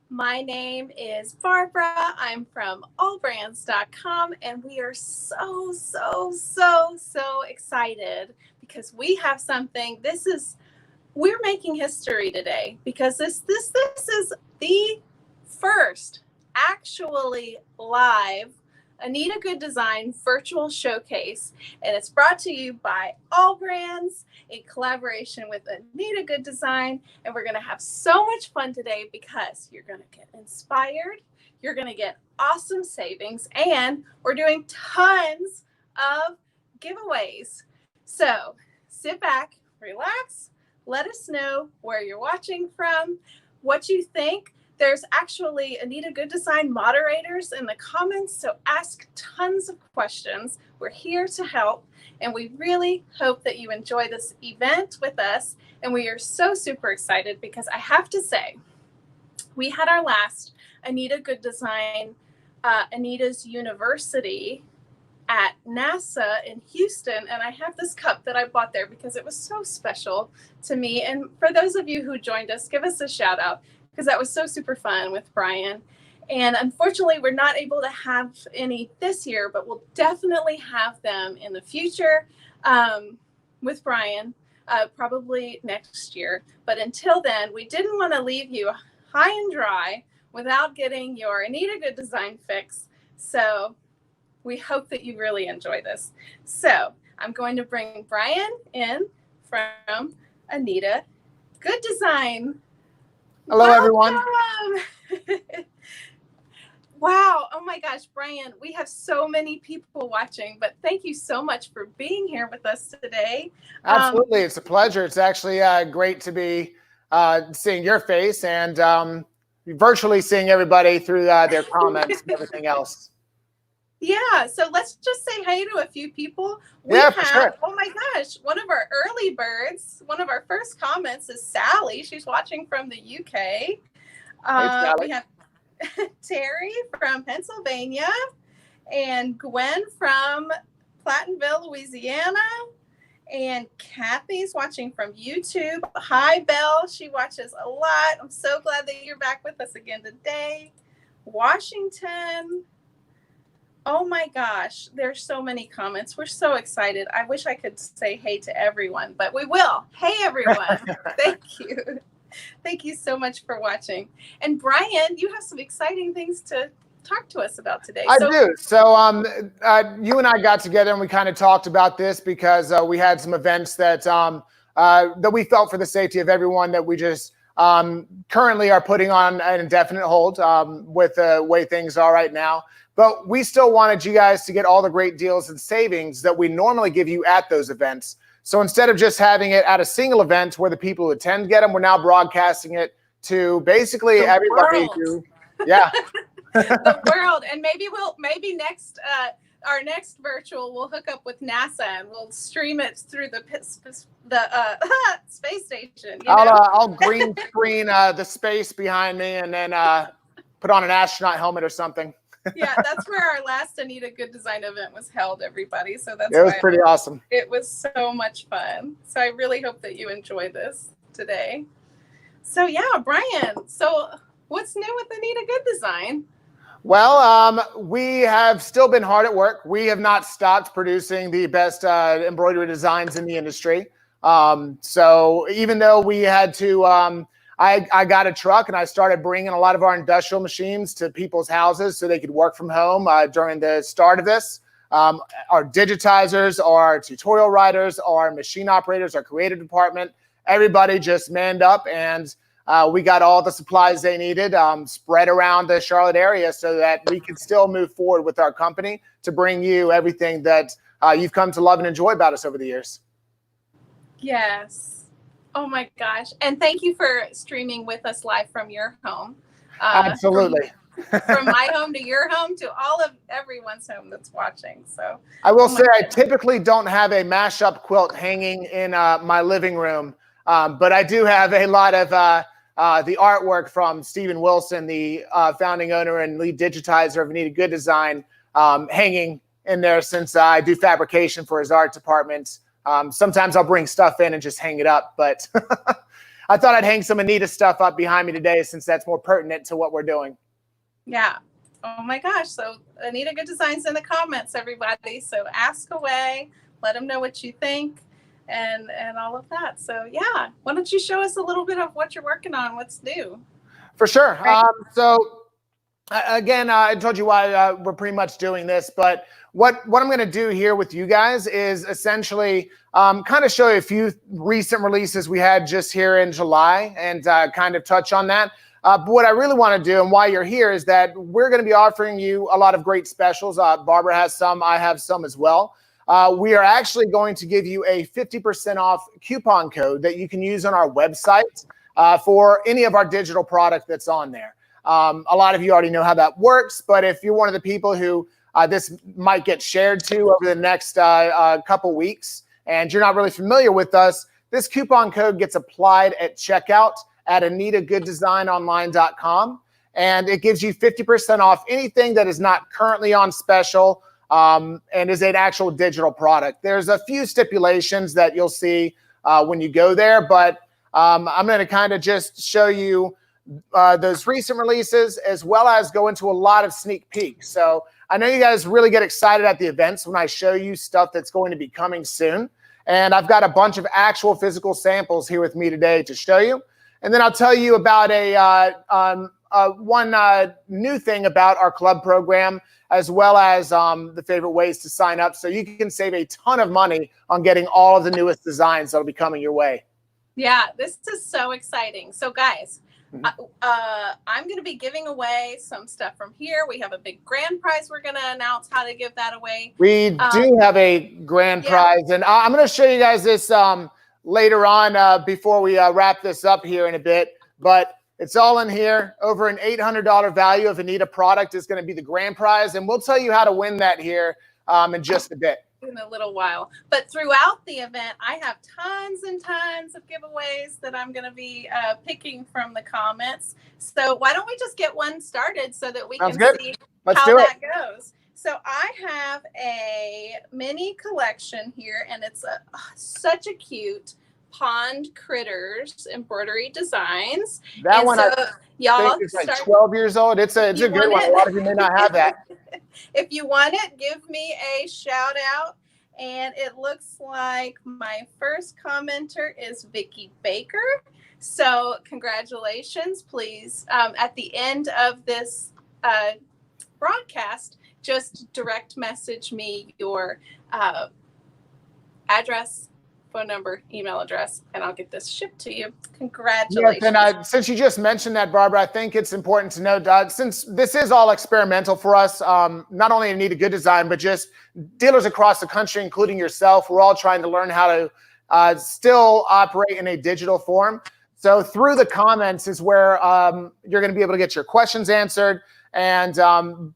My name is Barbara. I'm from AllBrands.com, and we are so excited because we have something. We're making history today because this is the first actually live Anita Goodesign virtual showcase, and it's brought to you by AllBrands in collaboration with Anita Goodesign. And we're going to have so much fun today because you're going to get inspired, you're going to get awesome savings, and we're doing tons of giveaways. So sit back, relax, let us know where you're watching from, what you think. There's actually Anita Goodesign moderators in the comments, so ask tons of questions. We're here to help, and we really hope that you enjoy this event with us. And we are so super excited because I have to say, we had our last Anita Goodesign, Anita's University at NASA in Houston, and I have this cup that I bought there because it was so special to me. And for those of you who joined us, give us a shout out, because that was so super fun with Bryan. And unfortunately, we're not able to have any this year, but we'll definitely have them in the future with Bryan, probably next year. But until then, we didn't want to leave you high and dry without getting your Anita Goodesign fix. So we hope that you really enjoy this. So I'm going to bring Bryan in from Anita Goodesign. Hello, everyone. Wow. Oh my gosh, Bryan, we have so many people watching, but thank you so much for being here with us today. Absolutely. It's a pleasure. It's actually great to be seeing your face and virtually seeing everybody through their comments and everything else. Yeah, so let's just say hi to a few people. For sure. Oh my gosh, one of our early birds, one of our first comments is Sally. She's watching from the UK. We have Terry from Pennsylvania and Gwen from Platteville, Louisiana. And Kathy's watching from YouTube. Hi, Belle. She watches a lot. I'm so glad that you're back with us again today. Washington. Oh my gosh, there's so many comments. We're so excited. I wish I could say hey to everyone, but we will. Hey, everyone. Thank you. Thank you so much for watching. And Bryan, you have some exciting things to talk to us about today. I do. So you and I got together and we kind of talked about this because we had some events that that we felt for the safety of everyone that we just currently are putting on an indefinite hold with the way things are right now. But we still wanted you guys to get all the great deals and savings that we normally give you at those events. So instead of just having it at a single event where the people who attend get them, we're now broadcasting it to basically everybody who, the world. And maybe next our next virtual we'll hook up with NASA and we'll stream it through the space station. I'll green screen the space behind me and then put on an astronaut helmet or something. Yeah, that's where our last Anita Goodesign event was held, everybody. So it was pretty awesome. It was so much fun. So I really hope that you enjoy this today. So yeah, Bryan, so what's new with Anita Goodesign? Well, we have still been hard at work. We have not stopped producing the best embroidery designs in the industry. So even though we had to I got a truck and I started bringing a lot of our industrial machines to people's houses so they could work from home during the start of this. Our digitizers, our tutorial writers, our machine operators, our creative department, everybody just manned up and we got all the supplies they needed spread around the Charlotte area so that we could still move forward with our company to bring you everything that you've come to love and enjoy about us over the years. Yes. Oh my gosh. And thank you for streaming with us live from your home. Absolutely. From my home to your home to all of everyone's home that's watching. So I will say I typically don't have a mashup quilt hanging in my living room, but I do have a lot of the artwork from Stephen Wilson, the founding owner and lead digitizer of Anita Goodesign, hanging in there since I do fabrication for his art department. Sometimes I'll bring stuff in and just hang it up, but I thought I'd hang some Anita stuff up behind me today since that's more pertinent to what we're doing. Yeah. Oh my gosh. So Anita Goodesigns in the comments, everybody. So ask away, let them know what you think and all of that. So yeah, why don't you show us a little bit of what you're working on? What's new? For sure. Right. Again, I told you why we're pretty much doing this, but what I'm going to do here with you guys is essentially kind of show you a few recent releases we had just here in July and kind of touch on that. But what I really want to do and why you're here is that we're going to be offering you a lot of great specials. Barbara has some, I have some as well. We are actually going to give you a 50% off coupon code that you can use on our website for any of our digital product that's on there. A lot of you already know how that works, but if you're one of the people who this might get shared to over the next couple weeks and you're not really familiar with us, this coupon code gets applied at checkout at AnitaGoodDesignOnline.com, and it gives you 50% off anything that is not currently on special and is an actual digital product. There's a few stipulations that you'll see when you go there, but I'm going to kind of just show you those recent releases as well as go into a lot of sneak peeks. So I know you guys really get excited at the events when I show you stuff that's going to be coming soon. And I've got a bunch of actual physical samples here with me today to show you. And then I'll tell you about one new thing about our club program, as well as the favorite ways to sign up so you can save a ton of money on getting all of the newest designs that'll be coming your way. Yeah, this is so exciting. So guys, I'm going to be giving away some stuff from here. We have a big grand prize. We're going to announce how to give that away. We do have a grand prize, and I'm going to show you guys this later on before we wrap this up here in a bit. But it's all in here. Over an $800 value of Anita product is going to be the grand prize, and we'll tell you how to win that here in just a bit. In a little while. But throughout the event, I have tons and tons of giveaways that I'm going to be picking from the comments. So why don't we just get one started so that we can see how that goes. So I have a mini collection here, and it's such a cute Pond Critters embroidery designs. That and one, so I think it's like 12 years old. It's a good one. A lot of you may not have that. If you want it, give me a shout out. And it looks like my first commenter is Vicky Baker. So congratulations, please. At the end of this broadcast, just direct message me your address, phone number, email address, and I'll get this shipped to you. Congratulations. Yes, and since you just mentioned that, Barbara, I think it's important to note, since this is all experimental for us, not only Anita Goodesign, but just dealers across the country, including yourself, we're all trying to learn how to still operate in a digital form. So through the comments is where you're going to be able to get your questions answered, and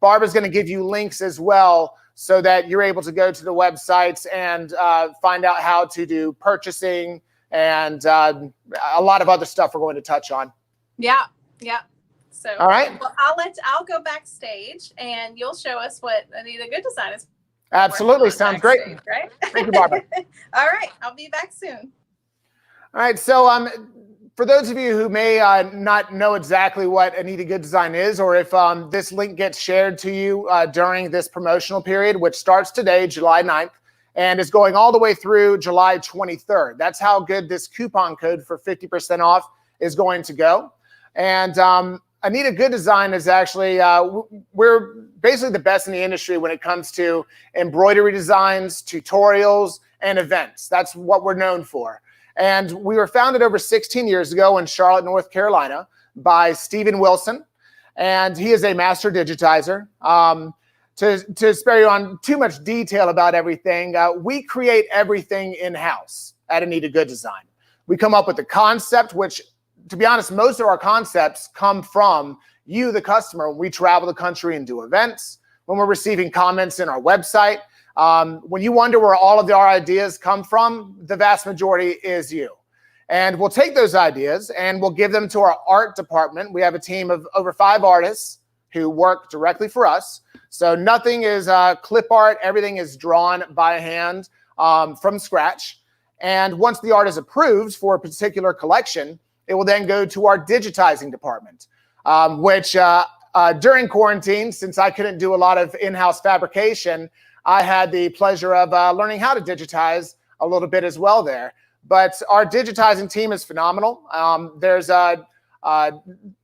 Barbara's going to give you links as well, so that you're able to go to the websites and find out how to do purchasing and a lot of other stuff we're going to touch on. Yeah, yeah. So, all right. Well, I'll go backstage and you'll show us what Anita Goodesign is. Absolutely, sounds great. Right? Thank you, Barbara. All right, I'll be back soon. All right, so for those of you who may not know exactly what Anita Goodesign is, or if this link gets shared to you during this promotional period, which starts today, July 9th, and is going all the way through July 23rd. That's how good this coupon code for 50% off is going to go. And Anita Goodesign is actually, we're basically the best in the industry when it comes to embroidery designs, tutorials, and events. That's what we're known for. And we were founded over 16 years ago in Charlotte, North Carolina by Stephen Wilson. And he is a master digitizer. To spare you on too much detail about everything, we create everything in-house at Anita Goodesign. We come up with the concept, which, to be honest, most of our concepts come from you, the customer, when we travel the country and do events, when we're receiving comments in our website. When you wonder where all of our ideas come from, the vast majority is you. And we'll take those ideas and we'll give them to our art department. We have a team of over 5 artists who work directly for us. So nothing is clip art. Everything is drawn by hand from scratch. And once the art is approved for a particular collection, it will then go to our digitizing department, which during quarantine, since I couldn't do a lot of in-house fabrication, I had the pleasure of learning how to digitize a little bit as well there. But our digitizing team is phenomenal. There's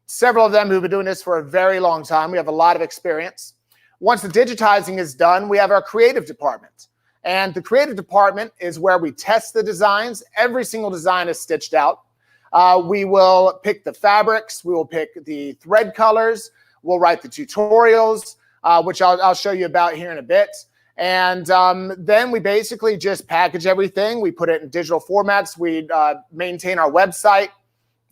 several of them who've been doing this for a very long time. We have a lot of experience. Once the digitizing is done, we have our creative department. And the creative department is where we test the designs. Every single design is stitched out. We will pick the fabrics. We will pick the thread colors. We'll write the tutorials, which I'll show you about here in a bit. And then we basically just package everything. We put it in digital formats. We maintain our website,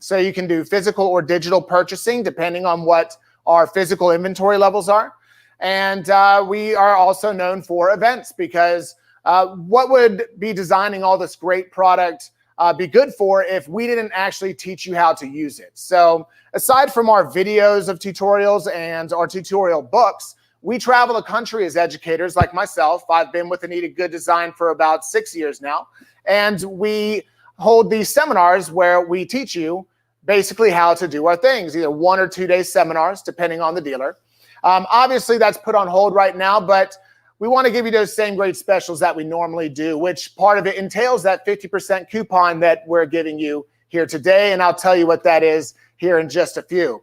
so you can do physical or digital purchasing depending on what our physical inventory levels are. And we are also known for events, because what would be designing all this great product be good for if we didn't actually teach you how to use it? So aside from our videos of tutorials and our tutorial books, we travel the country as educators like myself. I've been with Anita Goodesign for about 6 years now. And we hold these seminars where we teach you basically how to do our things, either 1 or 2 day seminars, depending on the dealer. Obviously, that's put on hold right now, but we want to give you those same great specials that we normally do, which part of it entails that 50% coupon that we're giving you here today. And I'll tell you what that is here in just a few.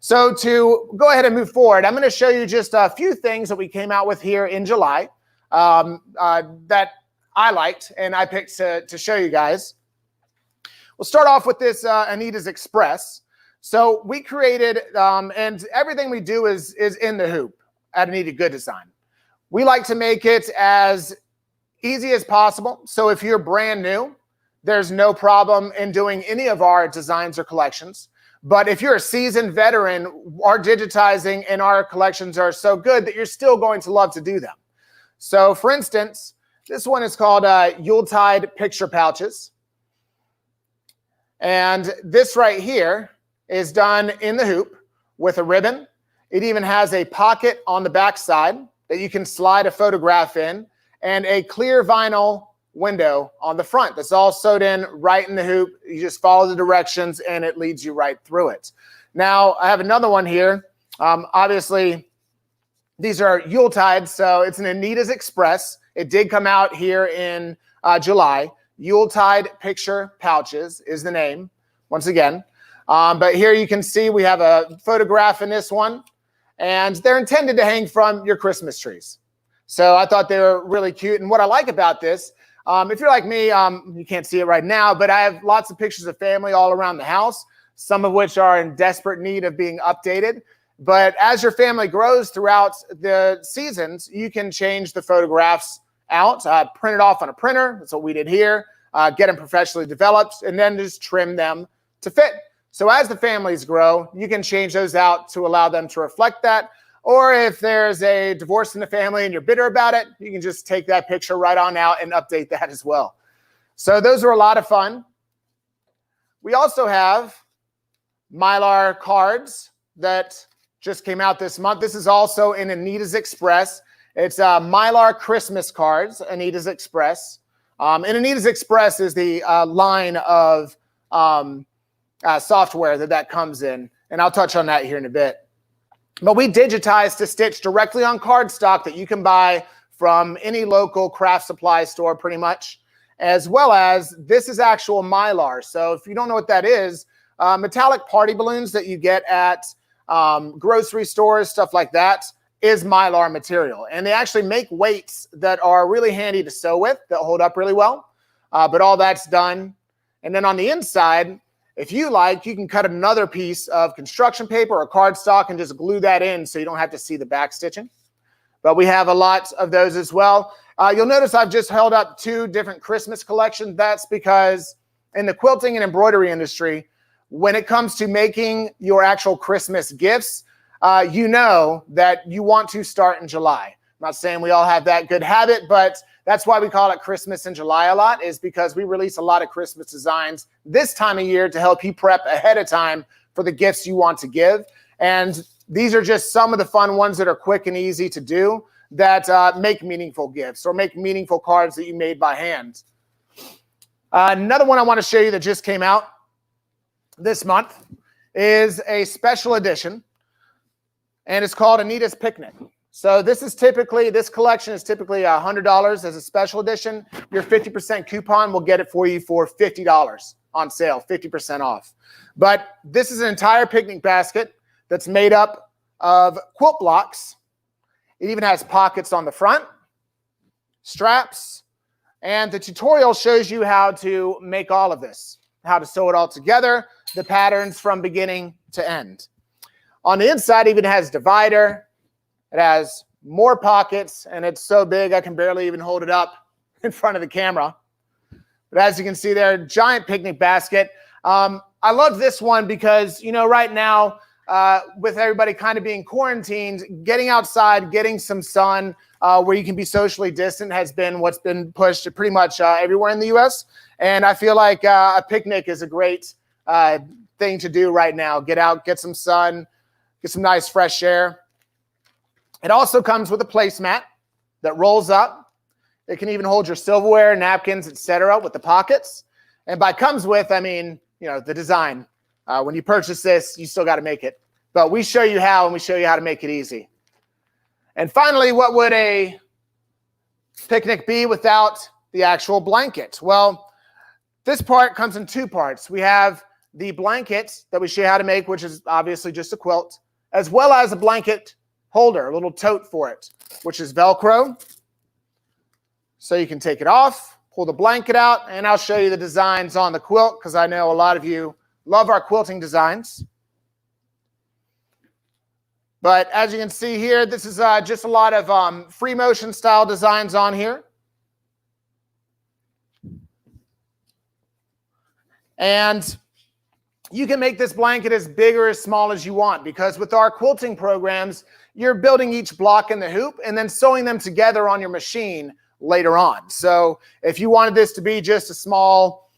So to go ahead and move forward, I'm going to show you just a few things that we came out with here in July that I liked and I picked to show you guys. We'll start off with this Anita's Express. So we created, and everything we do is in the hoop at Anita Goodesign. We like to make it as easy as possible. So if you're brand new, there's no problem in doing any of our designs or collections. But if you're a seasoned veteran, our digitizing and our collections are so good that you're still going to love to do them. So for instance, this one is called Yuletide Picture Pouches. And this right here is done in the hoop with a ribbon. It even has a pocket on the back side that you can slide a photograph in, and a clear vinyl window on the front that's all sewed in right in the hoop. You just follow the directions and it leads you right through it. Now I have another one here. Obviously these are Yuletide, so it's an Anita's Express. It did come out here in July. Yuletide Picture Pouches is the name, once again. But here you can see we have a photograph in this one, and they're intended to hang from your Christmas trees. So I thought they were really cute. And what I like about this, if you're like me, you can't see it right now, but I have lots of pictures of family all around the house, some of which are in desperate need of being updated. But as your family grows throughout the seasons, you can change the photographs out, print it off on a printer. That's what we did here. Get them professionally developed, and then just trim them to fit. So as the families grow, you can change those out to allow them to reflect that. Or if there's a divorce in the family and you're bitter about it, you can just take that picture right on out and update that as well. So those are a lot of fun. We also have Mylar Cards that just came out this month. This is also in Anita's Express. It's Mylar Christmas Cards, Anita's Express. And Anita's Express is the line of software that comes in. And I'll touch on that here in a bit. But we digitize to stitch directly on cardstock that you can buy from any local craft supply store pretty much, as well as this is actual Mylar. So if you don't know what that is, metallic party balloons that you get at grocery stores, stuff like that, is Mylar material. And they actually make weights that are really handy to sew with, that hold up really well. But all that's done. And then on the inside, if you like, you can cut another piece of construction paper or cardstock and just glue that in so you don't have to see the back stitching. But we have a lot of those as well. You'll notice I've just held up 2 different Christmas collections. That's because in the quilting and embroidery industry, when it comes to making your actual Christmas gifts, you know that you want to start in July. I'm not saying we all have that good habit, but that's why we call it Christmas in July a lot, is because we release a lot of Christmas designs this time of year to help you prep ahead of time for the gifts you want to give. And these are just some of the fun ones that are quick and easy to do that make meaningful gifts or make meaningful cards that you made by hand. Another one I want to show you that just came out. this month is a special edition, and it's called Anita's Picnic. So this collection is typically $100 as a special edition. Your 50% coupon will get it for you for $50 on sale, 50% off. But this is an entire picnic basket that's made up of quilt blocks. It even has pockets on the front, straps, and the tutorial shows you how to make all of this, how to sew it all together, the patterns from beginning to end. On the inside, it even has divider. It has more pockets, and it's so big I can barely even hold it up in front of the camera. But as you can see there, giant picnic basket. I love this one because, you know, right now, with everybody kind of being quarantined, getting outside, getting some sun, where you can be socially distant has been what's been pushed pretty much everywhere in the U.S. And I feel like a picnic is a great thing to do right now. Get out, get some sun, get some nice fresh air. It also comes with a placemat that rolls up. It can even hold your silverware, napkins, etc. with the pockets. And by comes with, I mean, you know, the design. When you purchase this, you still got to make it. But we show you how, and we show you how to make it easy. And finally, what would a picnic be without the actual blanket? Well, this part comes in two parts. We have the blanket that we show you how to make, which is obviously just a quilt, as well as a blanket holder, a little tote for it, which is Velcro. So you can take it off, pull the blanket out, and I'll show you the designs on the quilt because I know a lot of you love our quilting designs. But as you can see here, this is just a lot of free motion style designs on here. And you can make this blanket as big or as small as you want because with our quilting programs, you're building each block in the hoop and then sewing them together on your machine later on. So if you wanted this to be just a small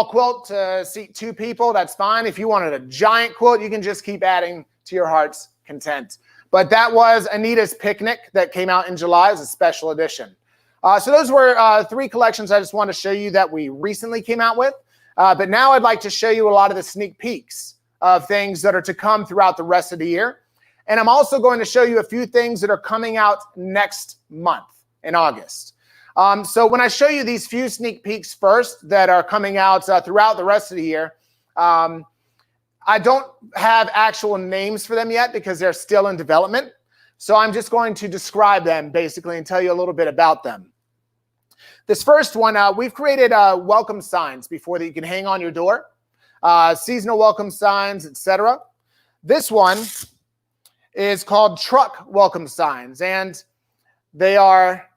quilt to seat two people, that's fine. If you wanted a giant quilt, you can just keep adding to your heart's content. But that was Anita's Picnic that came out in July as a special edition. So those were three collections I just want to show you that we recently came out with. But now I'd like to show you a lot of the sneak peeks of things that are to come throughout the rest of the year. And I'm also going to show you a few things that are coming out next month in August. So when I show you these few sneak peeks first that are coming out throughout the rest of the year, I don't have actual names for them yet because they're still in development. So I'm just going to describe them basically and tell you a little bit about them. This first one, we've created welcome signs before that you can hang on your door, seasonal welcome signs, etc. This one is called truck welcome signs, and they are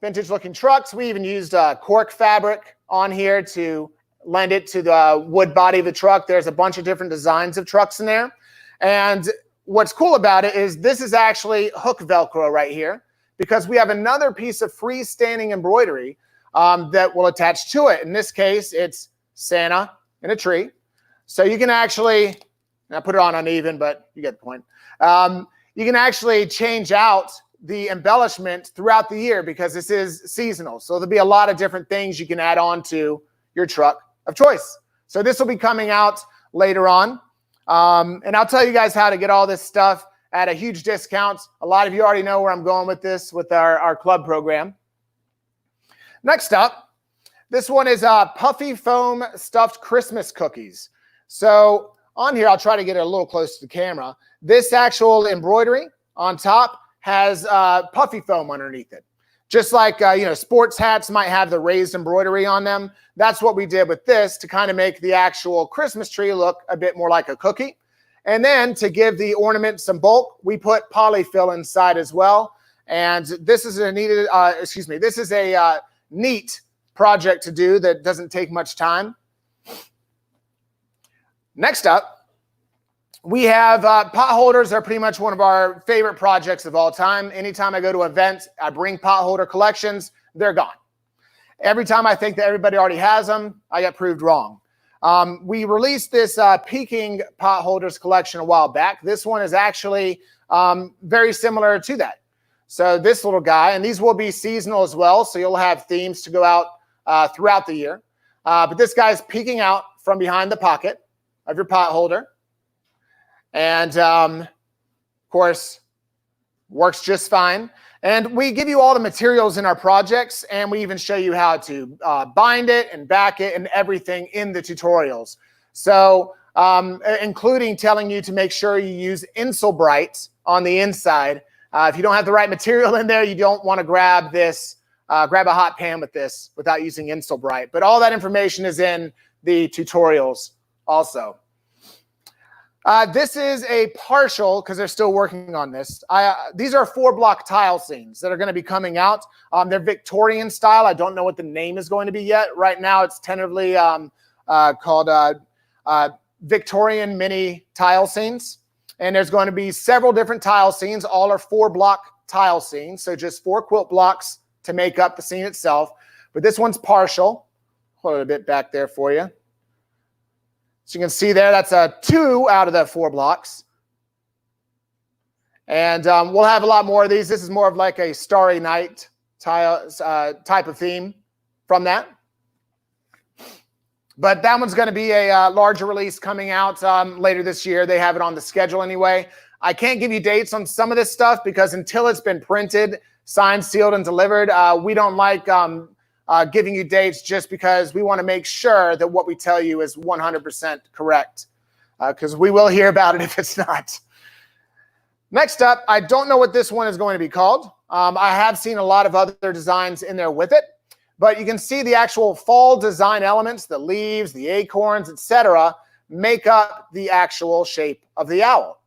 vintage looking trucks. We even used cork fabric on here to lend it to the wood body of the truck. There's a bunch of different designs of trucks in there. And what's cool about it is this is actually hook Velcro right here because we have another piece of freestanding embroidery that will attach to it. In this case, it's Santa in a tree. So you can actually, I put it on uneven, but you get the point. You can actually change out the embellishment throughout the year because this is seasonal. So there'll be a lot of different things you can add on to your truck of choice. So this will be coming out later on. And I'll tell you guys how to get all this stuff at a huge discount. A lot of you already know where I'm going with this with our club program. Next up, this one is Puffy Foam Stuffed Christmas Cookies. So on here, I'll try to get it a little close to the camera. This actual embroidery on top has puffy foam underneath it. Just like, sports hats might have the raised embroidery on them. That's what we did with this to kind of make the actual Christmas tree look a bit more like a cookie. And then to give the ornament some bulk, we put polyfill inside as well. And this is a neat project to do that doesn't take much time. Next up, we have pot holders are pretty much one of our favorite projects of all time. Anytime I go to events, I bring pot holder collections, they're gone. Every time I think that everybody already has them, I get proved wrong. We released this peaking pot holders collection a while back. This one is actually very similar to that. So this little guy, and these will be seasonal as well, so you'll have themes to go out throughout the year. but this guy's peeking out from behind the pocket of your pot holder. And of course, works just fine. And we give you all the materials in our projects, and we even show you how to bind it and back it and everything in the tutorials. So including telling you to make sure you use Insulbrite on the inside. If you don't have the right material in there, you don't want to grab this, grab a hot pan with this without using Insulbrite. But all that information is in the tutorials also. This is a partial, because they're still working on this. These are 4-block tile scenes that are going to be coming out. They're Victorian style. I don't know what the name is going to be yet. Right now, it's tentatively called Victorian mini tile scenes. And there's going to be several different tile scenes. All are 4-block tile scenes. So just 4 quilt blocks to make up the scene itself. But this one's partial. Hold it a bit back there for you. So you can see there, that's 2 out of the 4 blocks. And we'll have a lot more of these. This is more of like a Starry Night type of theme from that. But that one's going to be a larger release coming out later this year. They have it on the schedule anyway. I can't give you dates on some of this stuff because until it's been printed, signed, sealed, and delivered, we don't like giving you dates just because we want to make sure that what we tell you is 100% correct, because we will hear about it if it's not. Next up, I don't know what this one is going to be called. I have seen a lot of other designs in there with it, but you can see the actual fall design elements, the leaves, the acorns, etc., make up the actual shape of the owl.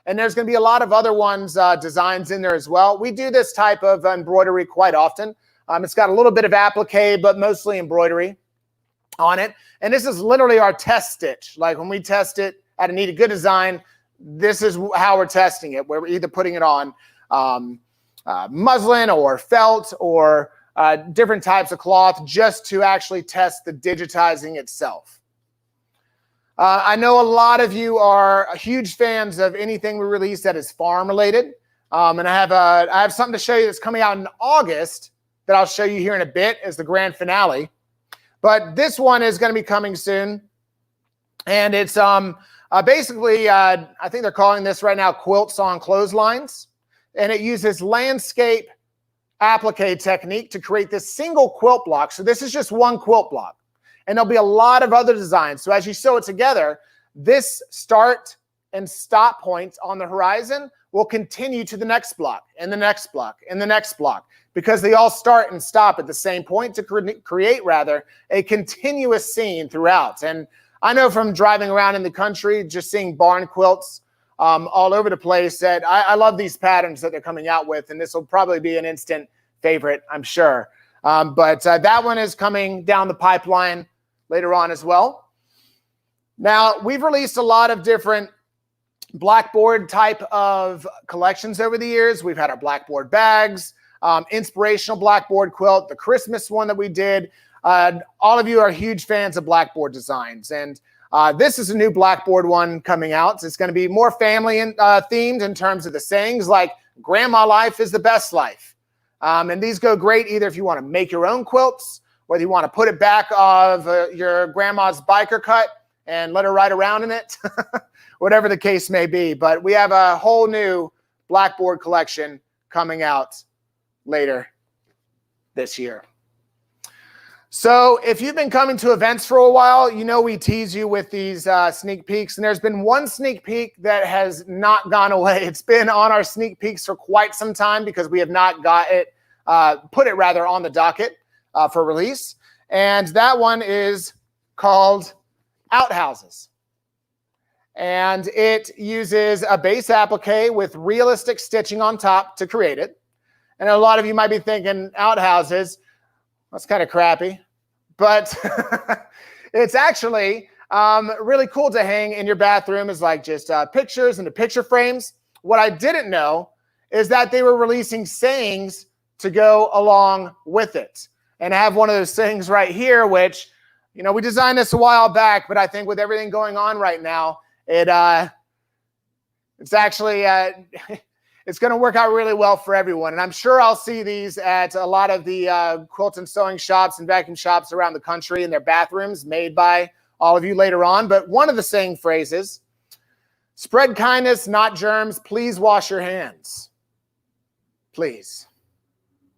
And there's going to be a lot of other ones, designs in there as well. We do this type of embroidery quite often. It's got a little bit of applique, but mostly embroidery on it. And this is literally our test stitch. Like when we test it at Anita Goodesign, this is how we're testing it. We're either putting it on muslin or felt or different types of cloth just to actually test the digitizing itself. I know a lot of you are huge fans of anything we release that is farm related. And I have something to show you that's coming out in August that I'll show you here in a bit as the grand finale. But this one is going to be coming soon. And it's basically, I think they're calling this right now Quilts on Clotheslines. And it uses landscape applique technique to create this single quilt block. So this is just one quilt block. And there'll be a lot of other designs. So as you sew it together, this start and stop point on the horizon will continue to the next block and the next block and the next block, because they all start and stop at the same point to create a continuous scene throughout. And I know from driving around in the country, just seeing barn quilts all over the place, that I love these patterns that they're coming out with, and this will probably be an instant favorite, I'm sure. But that one is coming down the pipeline later on as well. Now, we've released a lot of different blackboard type of collections over the years. We've had our blackboard bags, inspirational blackboard quilt, the Christmas one that we did. All of you are huge fans of blackboard designs, and this is a new blackboard one coming out. It's going to be more family themed in terms of the sayings like grandma life is the best life. And these go great either if you want to make your own quilts, whether you want to put it back of your grandma's biker cut and let her ride around in it, whatever the case may be. But we have a whole new blackboard collection coming out later this year. So if you've been coming to events for a while, you know we tease you with these sneak peeks. And there's been one sneak peek that has not gone away. It's been on our sneak peeks for quite some time because we have not got it, put it rather on the docket for release. And that one is called Outhouses. And it uses a base applique with realistic stitching on top to create it. And a lot of you might be thinking, outhouses, that's kind of crappy, but it's actually really cool to hang in your bathroom as like just pictures and the picture frames. What I didn't know is that they were releasing sayings to go along with it. And I have one of those sayings right here, which, you know, we designed this a while back, but I think with everything going on right now, it's actually, it's going to work out really well for everyone. And I'm sure I'll see these at a lot of the quilt and sewing shops and vacuum shops around the country in their bathrooms made by all of you later on. But one of the saying phrases, spread kindness, not germs. Please wash your hands. Please.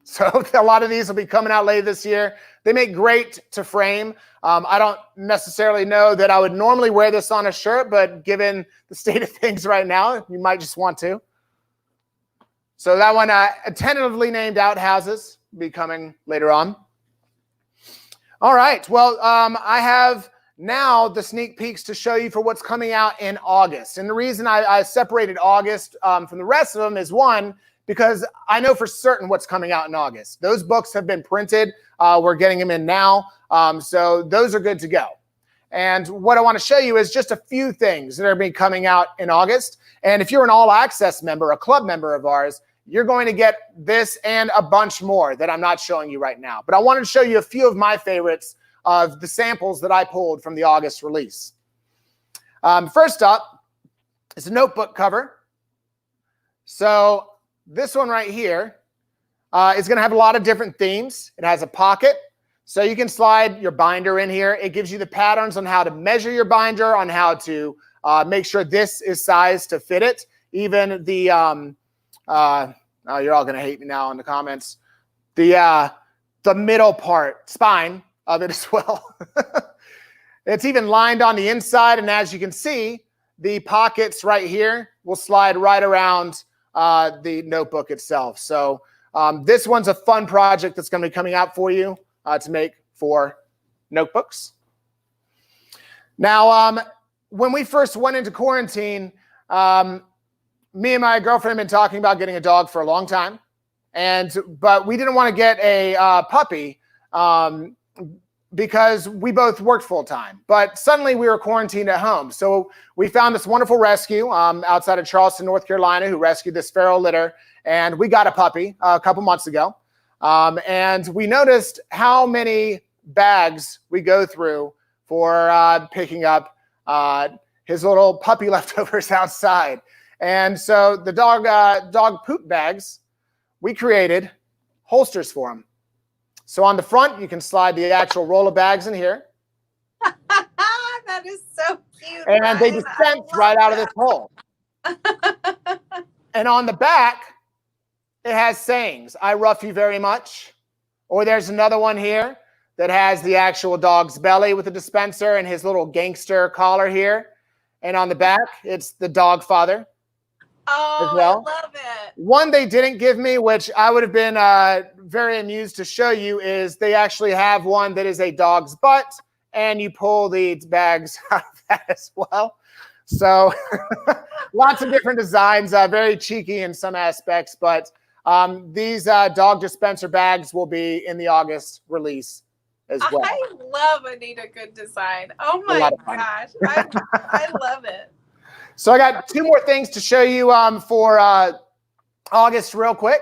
So a lot of these will be coming out later this year. They make great to frame. I don't necessarily know that I would normally wear this on a shirt, but given the state of things right now, you might just want to. So that one, tentatively named Outhouses, will be coming later on. All right. Well, I have now the sneak peeks to show you for what's coming out in August. And the reason I separated August from the rest of them is, one, because I know for certain what's coming out in August. Those books have been printed. We're getting them in now. So those are good to go. And what I want to show you is just a few things that are going to be coming out in August. And if you're an All Access member, a club member of ours, you're going to get this and a bunch more that I'm not showing you right now. But I wanted to show you a few of my favorites of the samples that I pulled from the August release. First up is a notebook cover. So this one right here is going to have a lot of different themes. It has a pocket, so you can slide your binder in here. It gives you the patterns on how to measure your binder, on how to make sure this is sized to fit it. Even the, oh, you're all going to hate me now in the comments, the middle part, spine of it as well. It's even lined on the inside, and as you can see, the pockets right here will slide right around the notebook itself. So this one's a fun project that's going to be coming out for you to make for notebooks. Now, when we first went into quarantine, me and my girlfriend have been talking about getting a dog for a long time, but we didn't want to get a puppy because we both worked full time. But suddenly we were quarantined at home. So we found this wonderful rescue outside of Charleston, North Carolina, who rescued this feral litter. And we got a puppy a couple months ago. And we noticed how many bags we go through for picking up his little puppy leftovers outside. And so the dog poop bags, we created holsters for him. So on the front, you can slide the actual roll of bags in here. That is so cute. And Bryan. they dispense right out of this hole. And on the back, it has sayings. I rough you very much. Or there's another one here that has the actual dog's belly with the dispenser and his little gangster collar here. And on the back, it's the dog father. Oh, as well. I love it. One they didn't give me, which I would have been very amused to show you, is they actually have one that is a dog's butt, and you pull the bags out of that as well. So lots of different designs, very cheeky in some aspects, but these dog dispenser bags will be in the August release as well. I love Anita Goodesign. Oh my gosh. I love it. So I got two more things to show you for August real quick.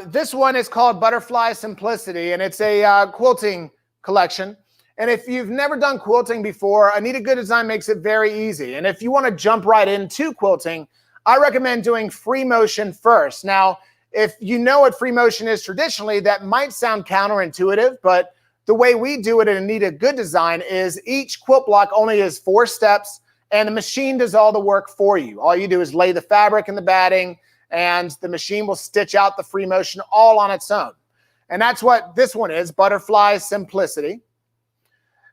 This one is called Butterfly Simplicity, and it's a quilting collection. And if you've never done quilting before, Anita Goodesign makes it very easy. And if you want to jump right into quilting, I recommend doing free motion first. Now, if you know what free motion is traditionally, that might sound counterintuitive, but the way we do it at Anita Goodesign is each quilt block only has 4 steps, and the machine does all the work for you. All you do is lay the fabric and the batting, and the machine will stitch out the free motion all on its own. And that's what this one is, Butterfly Simplicity.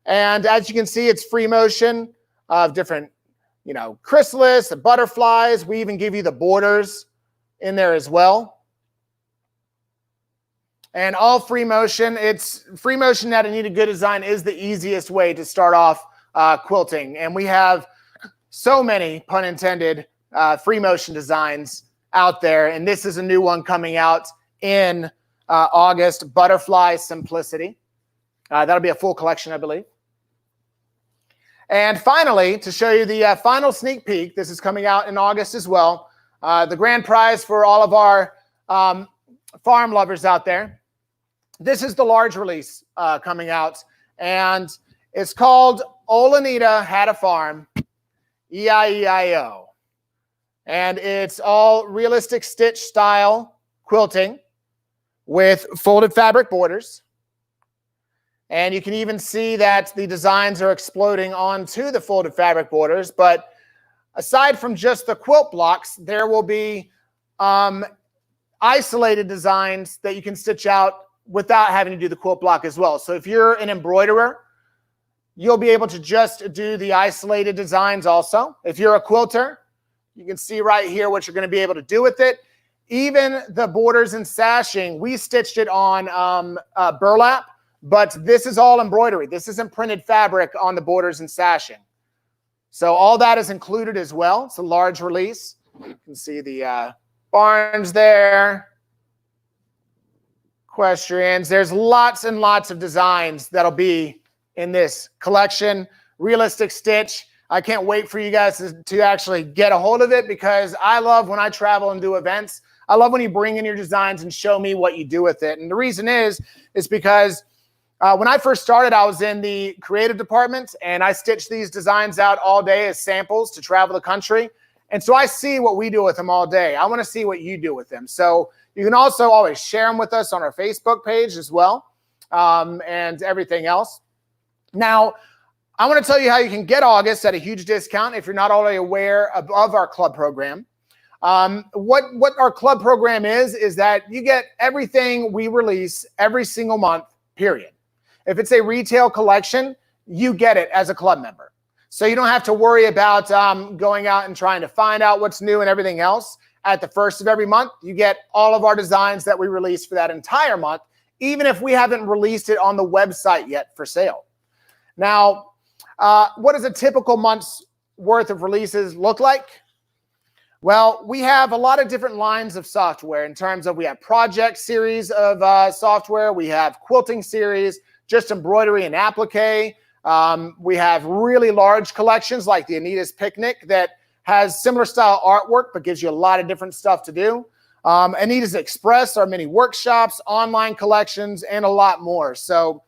And as you can see, it's free motion of different, chrysalis, the butterflies. We even give you the borders in there as well. And all free motion. It's free motion at Anita Goodesign is the easiest way to start off quilting. And we have so many, pun intended, free motion designs out there. And this is a new one coming out in August, Butterfly Simplicity. That'll be a full collection, I believe. And finally, to show you the final sneak peek, this is coming out in August as well. The grand prize for all of our farm lovers out there. This is the large release coming out, and it's called Old Anita Had a Farm, E-I-E-I-O. And it's all realistic stitch style quilting with folded fabric borders. And you can even see that the designs are exploding onto the folded fabric borders. But aside from just the quilt blocks, there will be isolated designs that you can stitch out without having to do the quilt block as well. So if you're an embroiderer, you'll be able to just do the isolated designs also. If you're a quilter, you can see right here what you're going to be able to do with it. Even the borders and sashing, we stitched it on burlap, but this is all embroidery. This isn't printed fabric on the borders and sashing. So all that is included as well. It's a large release. You can see the barns there. Equestrians. There's lots and lots of designs that'll be in this collection. Realistic stitch. I can't wait for you guys to actually get a hold of it, because I love when I travel and do events. I love when you bring in your designs and show me what you do with it. And the reason is because when I first started, I was in the creative department, and I stitched these designs out all day as samples to travel the country. And so I see what we do with them all day. I want to see what you do with them. So you can also always share them with us on our Facebook page as well, and everything else. Now, I want to tell you how you can get August at a huge discount if you're not already aware of our club program. What our club program is that you get everything we release every single month, period. If it's a retail collection, you get it as a club member. So you don't have to worry about going out and trying to find out what's new and everything else. At the first of every month, you get all of our designs that we release for that entire month, even if we haven't released it on the website yet for sale. Now, what does a typical month's worth of releases look like? Well, we have a lot of different lines of software in terms of, we have project series of software, we have quilting series, just embroidery and applique. We have really large collections like the Anita's Picnic that has similar style artwork but gives you a lot of different stuff to do. Anita's Express, our mini workshops, online collections, and a lot more. So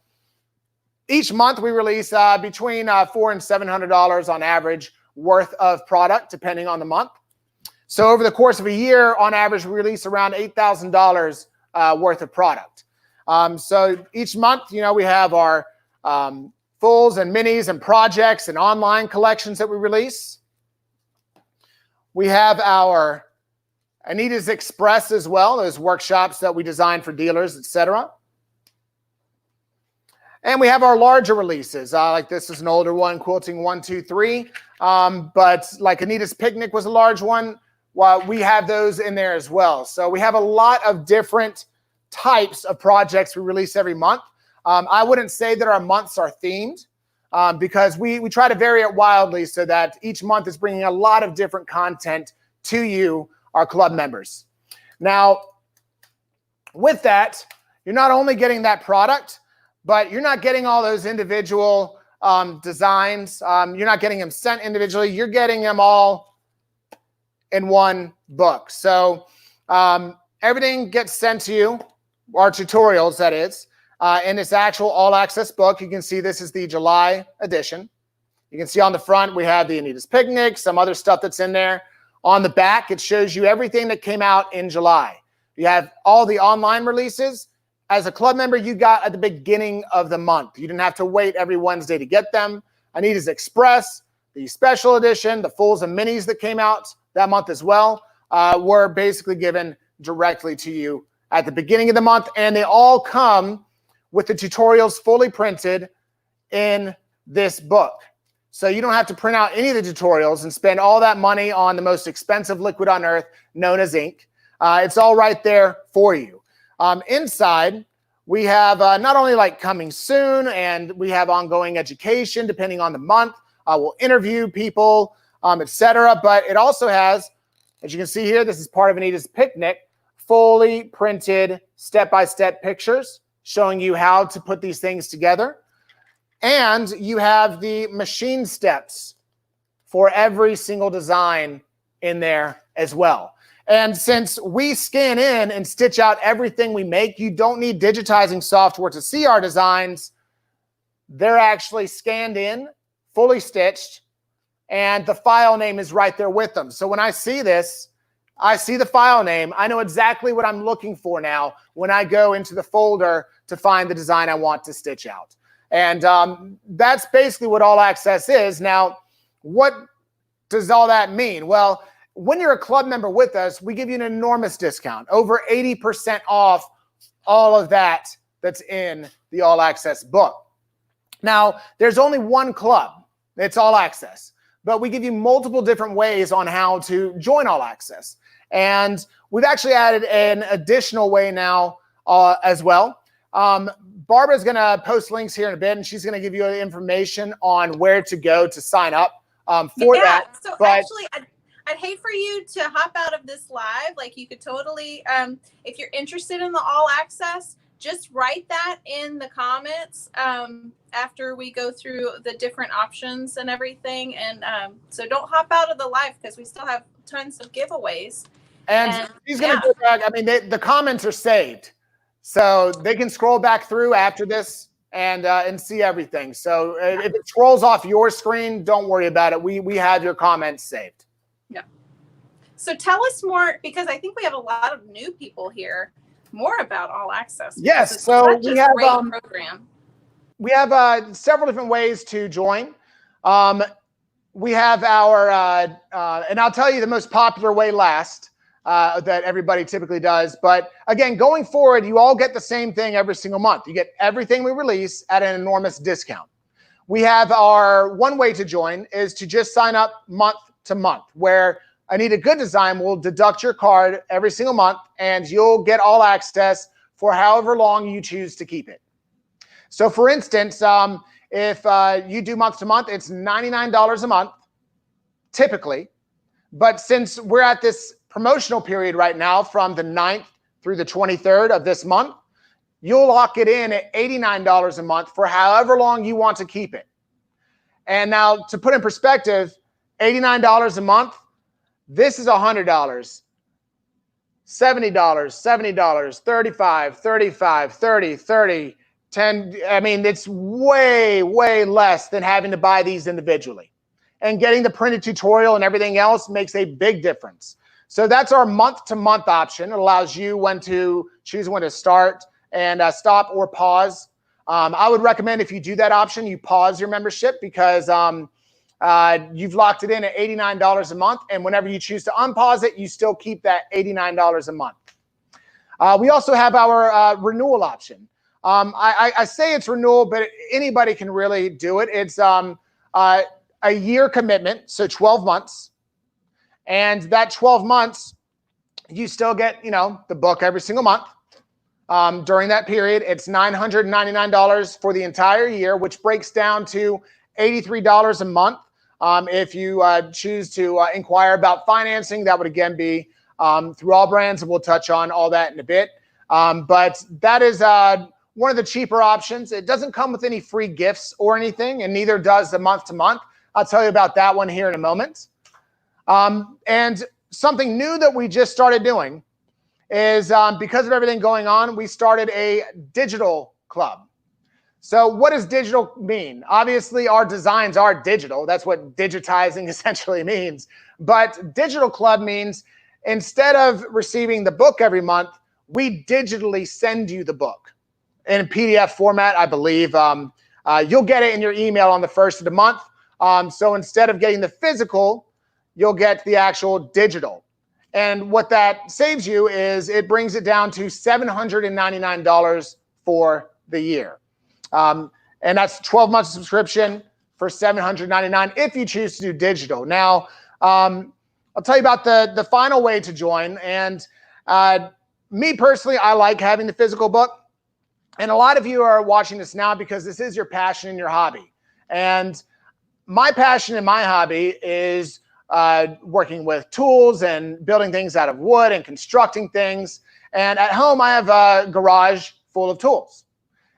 each month we release between $400 and $700 on average worth of product, depending on the month. So over the course of a year, on average, we release around $8,000 worth of product. So each month, we have our fulls and minis and projects and online collections that we release. We have our Anita's Express as well, those workshops that we design for dealers, etc. And we have our larger releases, like this is an older one, Quilting 123. But like Anita's Picnic was a large one. Well, we have those in there as well. So we have a lot of different types of projects we release every month. I wouldn't say that our months are themed because we try to vary it wildly so that each month is bringing a lot of different content to you, our club members. Now, with that, you're not only getting that product, but you're not getting all those individual designs. You're not getting them sent individually. You're getting them all in one book. So everything gets sent to you, our tutorials, that is, in this actual all-access book. You can see this is the July edition. You can see on the front, we have the Anita's Picnic, some other stuff that's in there. On the back, it shows you everything that came out in July. You have all the online releases. As a club member, you got at the beginning of the month. You didn't have to wait every Wednesday to get them. Anita's Express, the special edition, the fulls and minis that came out that month as well, were basically given directly to you at the beginning of the month. And they all come with the tutorials fully printed in this book. So you don't have to print out any of the tutorials and spend all that money on the most expensive liquid on earth known as ink. It's all right there for you. Inside, we have not only like coming soon, and we have ongoing education depending on the month. We'll interview people, etc. But it also has, as you can see here, this is part of Anita's Picnic, fully printed step-by-step pictures showing you how to put these things together. And you have the machine steps for every single design in there as well. And since we scan in and stitch out everything we make, you don't need digitizing software to see our designs. They're actually scanned in, fully stitched, and the file name is right there with them. So when I see this, I see the file name. I know exactly what I'm looking for now when I go into the folder to find the design I want to stitch out. And that's basically what All Access is. Now, what does all that mean? Well, when you're a club member with us, we give you an enormous discount, over 80% off all of that's in the All Access book. Now, there's only one club. It's All Access. But we give you multiple different ways on how to join All Access. And we've actually added an additional way now as well. Barbara's going to post links here in a bit, and she's going to give you the information on where to go to sign up for that. So actually, I'd hate for you to hop out of this live. Like, you could totally, if you're interested in the All Access, just write that in the comments after we go through the different options and everything. And so don't hop out of the live, because we still have tons of giveaways. And he's going to go back. I mean, the comments are saved, so they can scroll back through after this and see everything. So if it scrolls off your screen, don't worry about it. We have your comments saved. Yeah. So tell us more, because I think we have a lot of new people here, more about All Access. Yes. So we have program. We have several different ways to join. We have our, and I'll tell you the most popular way last, that everybody typically does. But again, going forward, you all get the same thing every single month. You get everything we release at an enormous discount. We have our one way to join is to just sign up month to month, where Anita Goodesign will deduct your card every single month, and you'll get All Access for however long you choose to keep it. So for instance, if you do month to month, it's $99 a month, typically. But since we're at this promotional period right now from the 9th through the 23rd of this month, you'll lock it in at $89 a month for however long you want to keep it. And now, to put in perspective, $89 a month, this is $100, $70, $70, $35, $35, $30, $30, $10. I mean, it's way, way less than having to buy these individually. And getting the printed tutorial and everything else makes a big difference. So that's our month-to-month option. It allows you choose when to start and stop or pause. I would recommend, if you do that option, you pause your membership, because you've locked it in at $89 a month, and whenever you choose to unpause it, you still keep that $89 a month. We also have our renewal option. I say it's renewal, but anybody can really do it. It's a year commitment, so 12 months. And that 12 months, you still get, the book every single month. During that period, it's $999 for the entire year, which breaks down to $83 a month. If you choose to inquire about financing, that would again be through AllBrands, and we'll touch on all that in a bit. But that is one of the cheaper options. It doesn't come with any free gifts or anything, and neither does the month-to-month. I'll tell you about that one here in a moment. And something new that we just started doing is, because of everything going on, we started a digital club. So what does digital mean? Obviously, our designs are digital. That's what digitizing essentially means. But digital club means, instead of receiving the book every month, we digitally send you the book in PDF format, I believe. You'll get it in your email on the 1st of the month. So instead of getting the physical, you'll get the actual digital. And what that saves you is it brings it down to $799 for the year. And that's 12 months subscription for $799 if you choose to do digital. Now, I'll tell you about the final way to join. And me personally, I like having the physical book. And a lot of you are watching this now because this is your passion and your hobby. And my passion and my hobby is working with tools and building things out of wood and constructing things. And at home, I have a garage full of tools.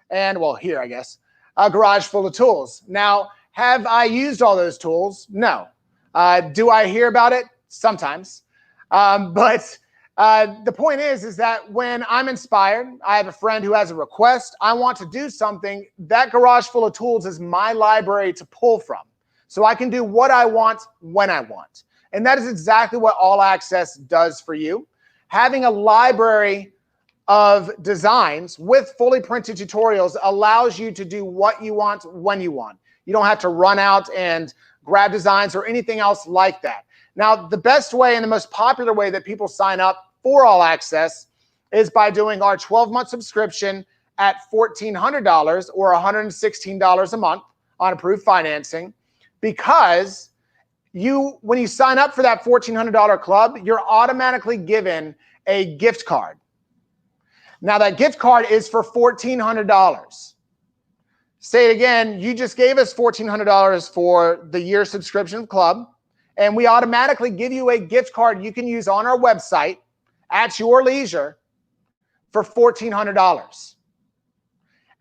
And, well, here, I guess, a garage full of tools. Now, have I used all those tools? No. Do I hear about it? Sometimes. But the point is that when I'm inspired, I have a friend who has a request, I want to do something, that garage full of tools is my library to pull from. so I can do what I want when I want. And that is exactly what All Access does for you. Having a library of designs with fully printed tutorials allows you to do what you want when you want. You don't have to run out and grab designs or anything else like that. Now, the best way and the most popular way that people sign up for All Access is by doing our 12-month subscription at $1,400 or $116 a month on approved financing, because when you sign up for that $1,400 club, you're automatically given a gift card. Now, that gift card is for $1,400. Say it again, you just gave us $1,400 for the year subscription club, and we automatically give you a gift card you can use on our website at your leisure for $1,400.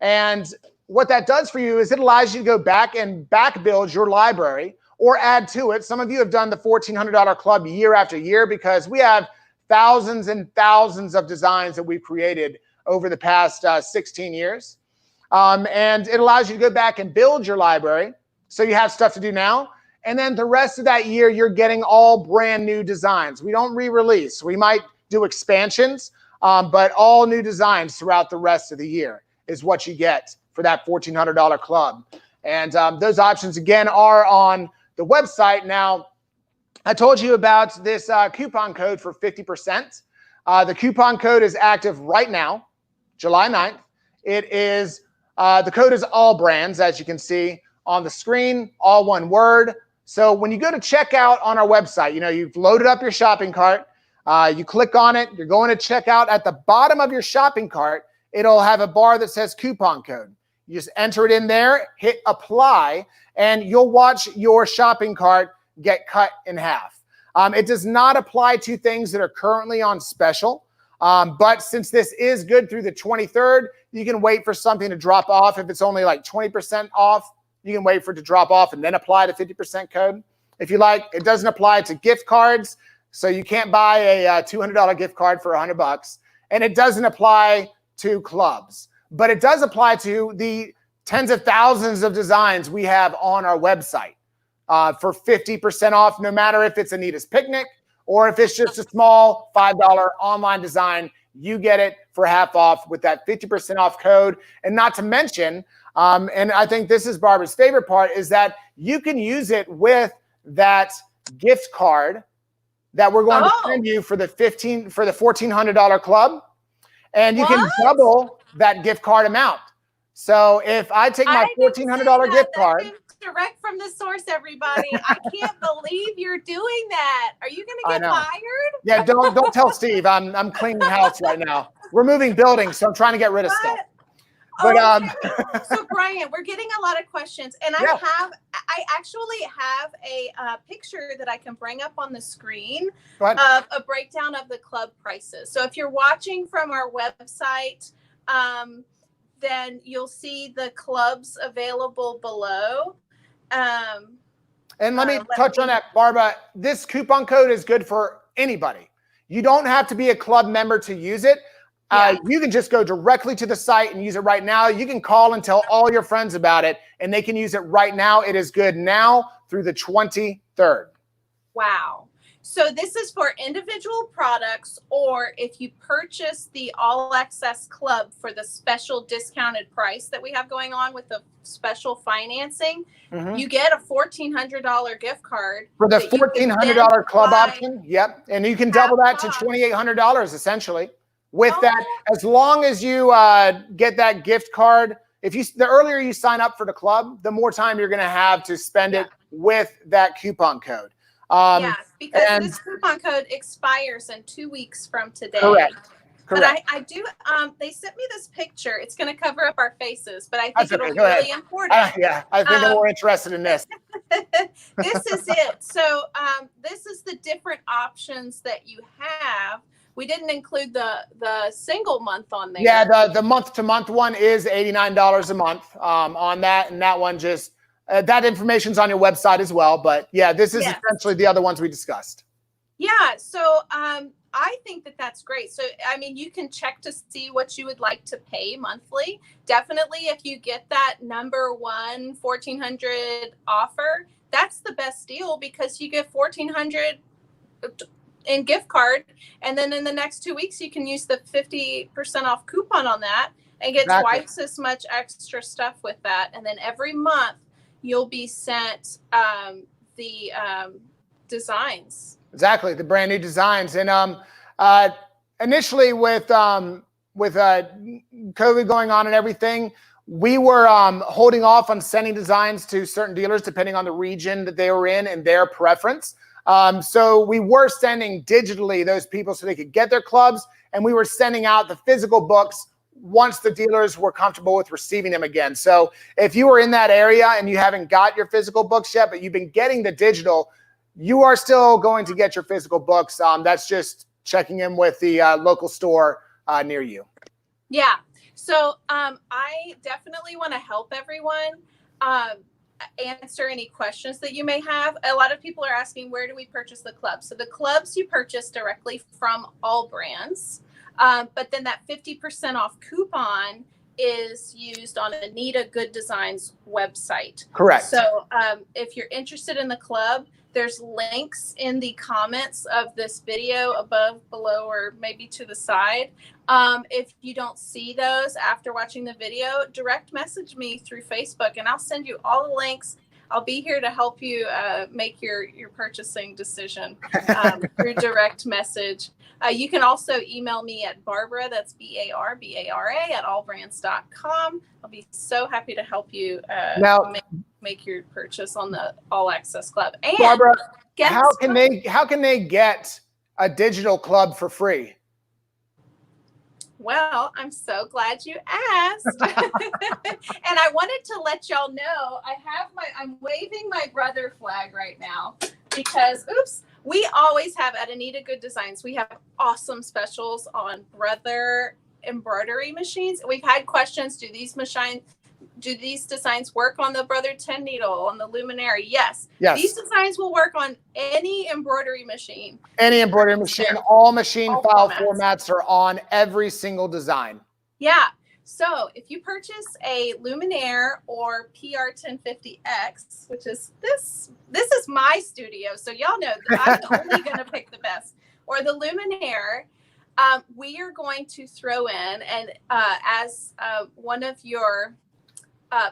And what that does for you is it allows you to go back and back build your library or add to it. Some of you have done the $1,400 club year after year because we have thousands and thousands of designs that we've created over the past 16 years. And it allows you to go back and build your library so you have stuff to do now. And then the rest of that year, you're getting all brand new designs. We don't re-release. We might do expansions, but all new designs throughout the rest of the year is what you get for that $1,400 club. And those options, again, are on the website. Now, I told you about this coupon code for 50%. The coupon code is active right now, July 9th. It is, the code is AllBrands, as you can see on the screen, all one word. So when you go to checkout on our website, you've loaded up your shopping cart, you click on it, you're going to checkout. At the bottom of your shopping cart, it'll have a bar that says coupon code. You just enter it in there, hit apply, and you'll watch your shopping cart get cut in half. It does not apply to things that are currently on special. But since this is good through the 23rd, you can wait for something to drop off. If it's only like 20% off, you can wait for it to drop off and then apply the 50% code. If you like, it doesn't apply to gift cards. So you can't buy a $200 gift card for $100. And it doesn't apply to clubs. But it does apply to the tens of thousands of designs we have on our website for 50% off, no matter if it's Anita's Picnic or if it's just a small $5 online design. You get it for half off with that 50% off code. And not to mention, and I think this is Barbara's favorite part, is that you can use it with that gift card that we're going to send you for the $1,400 club. And you can double that gift card amount. So if I take my $1,400 gift card. Direct from the source, everybody. I can't believe you're doing that. Are you going to get fired? Yeah, don't tell Steve. I'm cleaning the house right now. We're moving buildings, so I'm trying to get rid of stuff. But so Bryan, we're getting a lot of questions, and I actually have a picture that I can bring up on the screen of a breakdown of the club prices. So if you're watching from our website, then you'll see the clubs available below. And let me touch on that, Barbara. This coupon code is good for anybody. You don't have to be a club member to use it. You can just go directly to the site and use it right now. You can call and tell all your friends about it, and they can use it right now. It is good now through the 23rd. Wow. So this is for individual products, or if you purchase the All Access Club for the special discounted price that we have going on with the special financing, you get a $1,400 gift card. For the $1,400 club option, yep. And you can double that to $2,800 essentially. With that, as long as you get that gift card, the earlier you sign up for the club, the more time you're going to have to spend it with that coupon code. Because this coupon code expires in 2 weeks from today. Correct. But I do, they sent me this picture. It's going to cover up our faces, but I think it'll be really important. I think I'm more interested in this. This is it. So this is the different options that you have. We didn't include the single month on there. Yeah, the month-to-month one is $89 a month on that, and that one just that information's on your website as well. But yeah, this is essentially the other ones we discussed. Yeah, so I think that's great. So I mean, you can check to see what you would like to pay monthly. Definitely, if you get that number one $1,400 offer, that's the best deal because you get $1,400 in gift card, and then in the next 2 weeks you can use the 50% off coupon on that and get twice as much extra stuff with that. And then every month you'll be sent the designs. Exactly, the brand new designs. And initially with COVID going on and everything, we were holding off on sending designs to certain dealers depending on the region that they were in and their preference. So we were sending digitally those people so they could get their clubs, and we were sending out the physical books once the dealers were comfortable with receiving them again. So if you were in that area and you haven't got your physical books yet, but you've been getting the digital, you are still going to get your physical books. That's just checking in with the local store near you. Yeah. So I definitely want to help everyone answer any questions that you may have. A lot of people are asking, where do we purchase the clubs? So the clubs you purchase directly from AllBrands. But then that 50% off coupon is used on Anita Goodesign website. Correct. So if you're interested in the club, there's links in the comments of this video above, below, or maybe to the side. If you don't see those after watching the video, direct message me through Facebook and I'll send you all the links. I'll be here to help you make your purchasing decision through direct message. You can also email me at Barbara, that's BARBARA at allbrands.com. I'll be so happy to help you make your purchase on the All Access Club. And Barbara, how can they get a digital club for free? Well, I'm so glad you asked. And I wanted to let y'all know I'm waving my brother flag right now because, we always have at Anita Goodesign, we have awesome specials on brother embroidery machines. We've had questions, do these designs work on the brother 10 needle, on the luminary? Yes. These designs will work on any embroidery machine. Any embroidery machine. All machine file formats are on every single design. Yeah. So if you purchase a luminaire or PR1050X, which is this is my studio, so y'all know that I'm only going to pick the best, or the luminaire, we are going to throw in, and as one of your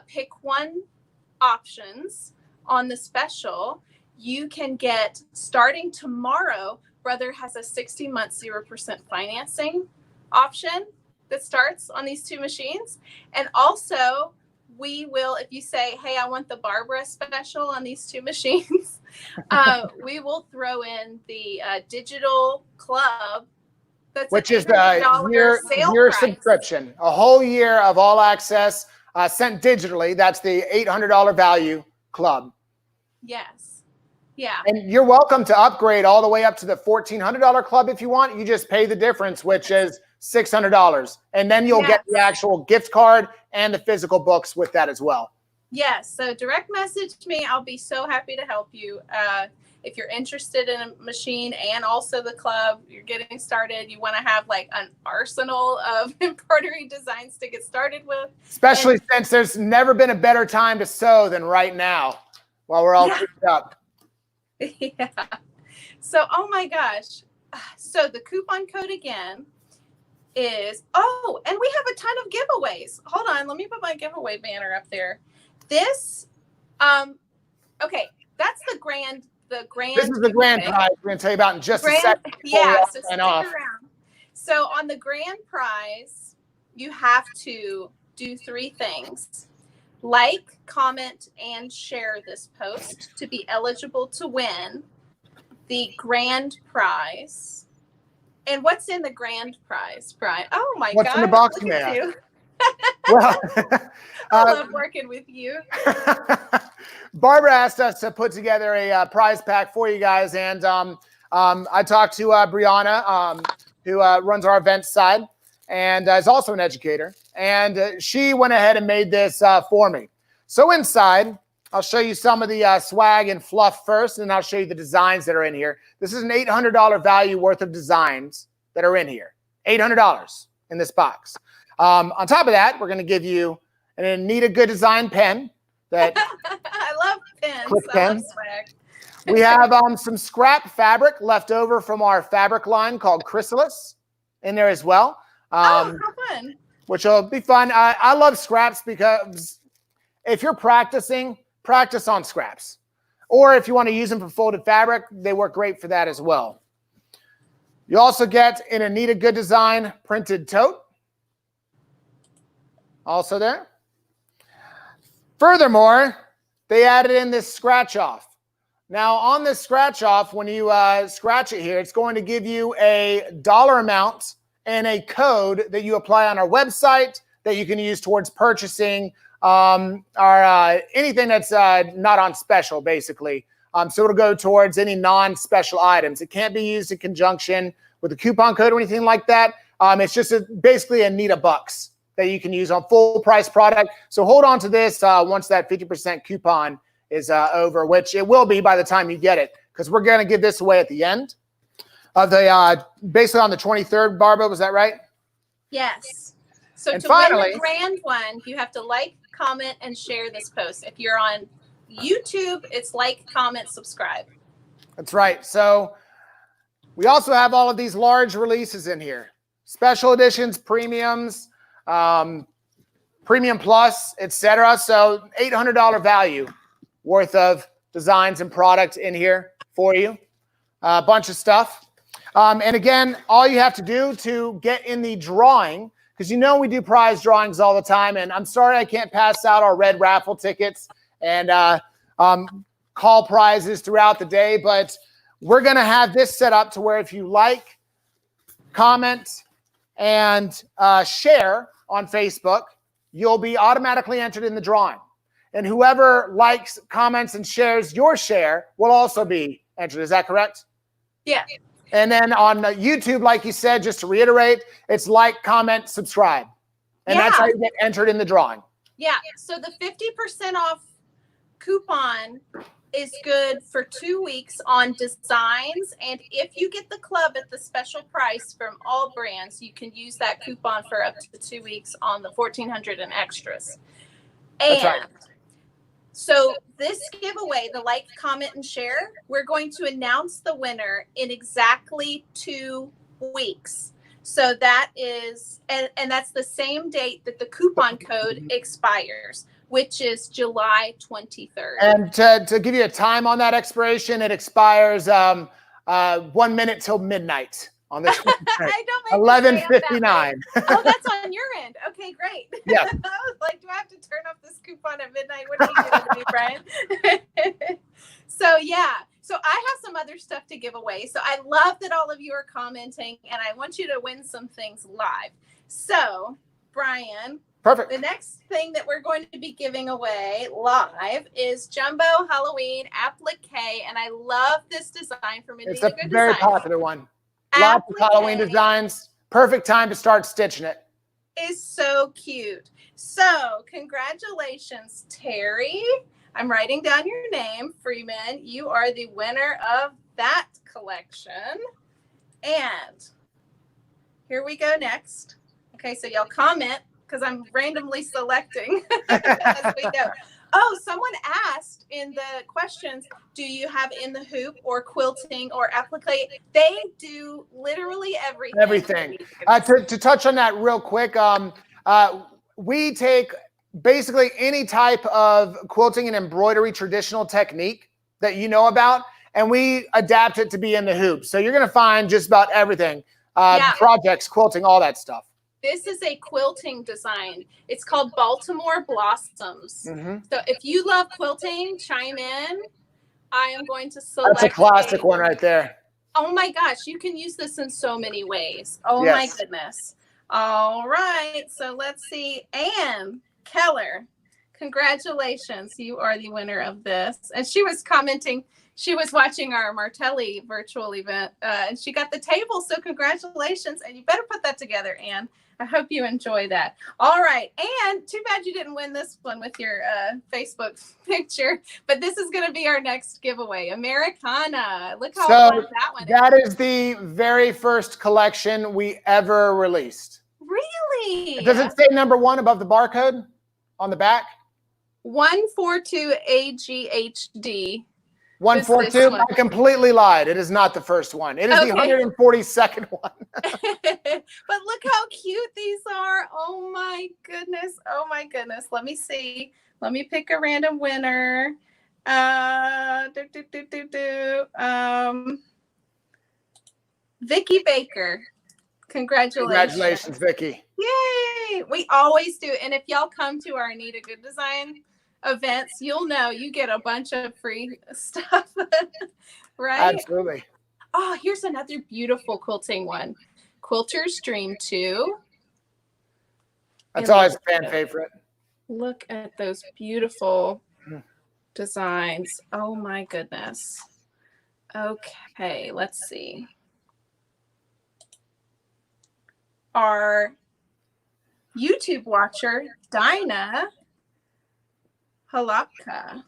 pick one options on the special, you can get, starting tomorrow, Brother has a 60-month 0% financing option that starts on these two machines. And also we will, if you say, hey, I want the Barbara special on these two machines, we will throw in the digital club. Which is the year subscription, a whole year of All Access sent digitally. That's the $800 value club. Yes. Yeah. And you're welcome to upgrade all the way up to the $1,400 club if you want. You just pay the difference, which is $600. And then you'll get the actual gift card and the physical books with that as well. Yes. So direct message me. I'll be so happy to help you. If you're interested in a machine and also the club, you're getting started, you want to have like an arsenal of embroidery designs to get started with. Especially since there's never been a better time to sew than right now while we're all cooped up. Yeah. So, oh my gosh. So the coupon code again is, and we have a ton of giveaways. Hold on. Let me put my giveaway banner up there. This, okay, that's the grand. This is the grand prize we're going to tell you about in just a second. Yeah, so stick around. So on the grand prize, you have to do 3 things. Like, comment, and share this post to be eligible to win the grand prize. And what's in the grand prize, Brian? Oh my God. What's in the box now? Well, I love working with you. Barbara asked us to put together a prize pack for you guys, and I talked to Brianna, who runs our events side, and is also an educator, and she went ahead and made this for me. So inside, I'll show you some of the swag and fluff first, and then I'll show you the designs that are in here. This is an $800 value worth of designs that are in here. $800 in this box. On top of that, we're going to give you an Anita Goodesign pen. that I love pins. click I love pins. swag. We have some scrap fabric left over from our fabric line called Chrysalis in there as well. Oh, how fun. Which will be fun. I love scraps because if you're practicing, practice on scraps. Or if you want to use them for folded fabric, they work great for that as well. You also get an Anita Goodesign printed tote. Also there. Furthermore, they added in this scratch off. Now on this scratch off, when you scratch it here, it's going to give you a dollar amount and a code that you apply on our website that you can use towards purchasing anything that's not on special, basically. So it'll go towards any non-special items. It can't be used in conjunction with a coupon code or anything like that. It's just basically Anita bucks that you can use on full price product. So hold on to this once that 50% coupon is over, which it will be by the time you get it, because we're going to give this away at the end of the, basically on the 23rd, Barbara, was that right? Yes. So and to finally, win the grand one, you have to like, comment, and share this post. If you're on YouTube, it's like, comment, subscribe. That's right. So we also have all of these large releases in here. Special editions, premiums, premium plus, etc. So $800 value worth of designs and product in here for you. A bunch of stuff. And again, all you have to do to get in the drawing, because you know we do prize drawings all the time, and I'm sorry I can't pass out our red raffle tickets and call prizes throughout the day, but we're going to have this set up to where if you like, comment, and share on Facebook, you'll be automatically entered in the drawing. And whoever likes, comments, and shares your share will also be entered. Is that correct? Yeah. And then on YouTube, like you said, just to reiterate, it's like, comment, subscribe. And that's how you get entered in the drawing. Yeah. So the 50% off coupon is good for 2 weeks on designs. And if you get the club at the special price from AllBrands, you can use that coupon for up to 2 weeks on the 1400 and extras. And that's right. So this giveaway, the like, comment, and share, we're going to announce the winner in exactly 2 weeks. So that is, and that's the same date that the coupon code expires, which is July 23rd. And to give you a time on that expiration, it expires 1 minute till midnight on the 23rd. 11:59. Oh, that's on your end. Okay, great. Yeah. I was like, do I have to turn off this coupon at midnight? What are you doing to me, Bryan? So yeah. So I have some other stuff to give away. So I love that all of you are commenting, and I want you to win some things live. So, Bryan, perfect. The next thing that we're going to be giving away live is Jumbo Halloween Applique, and I love this design from Anita Goodesign. It's a very popular one. Lots of Halloween designs. Perfect time to start stitching it. Is so cute. So, congratulations, Terry. I'm writing down your name, Freeman. You are the winner of that collection. And here we go next. Okay, so y'all comment because I'm randomly selecting as we go. Oh, someone asked in the questions, do you have in the hoop or quilting or applique? They do literally everything. Everything. To touch on that real quick, we take basically any type of quilting and embroidery traditional technique that you know about, and we adapt it to be in the hoop. So you're going to find just about everything, projects, quilting, all that stuff. This is a quilting design. It's called Baltimore Blossoms. Mm-hmm. So if you love quilting, chime in. I am going to select. That's a classic one right there. Oh my gosh, you can use this in so many ways. Oh yes. My goodness. All right, so let's see. Anne Keller, congratulations. You are the winner of this. And she was commenting, she was watching our Martelli virtual event, and she got the table, so congratulations. And you better put that together, Anne. I hope you enjoy that. All right. And too bad you didn't win this one with your Facebook picture, but this is going to be our next giveaway. Americana. Look how fun that one is. That is the very first collection we ever released. Really? Does it say #1 above the barcode on the back? 142 AGHD. 142. I completely lied. It is not the first one. It is the 142nd one. But look how cute these are. Oh my goodness. Oh my goodness. Let me see. Let me pick a random winner. Vicky Baker. Congratulations. Congratulations, Vicky. Yay. We always do. And if y'all come to our Anita Goodesign events, you'll know you get a bunch of free stuff. Right? Absolutely. Oh, here's another beautiful quilting one. Quilter's Dream 2. That's always a fan favorite. Look at those beautiful designs. Oh my goodness. Okay, let's see. Our YouTube watcher, Dinah Halapka.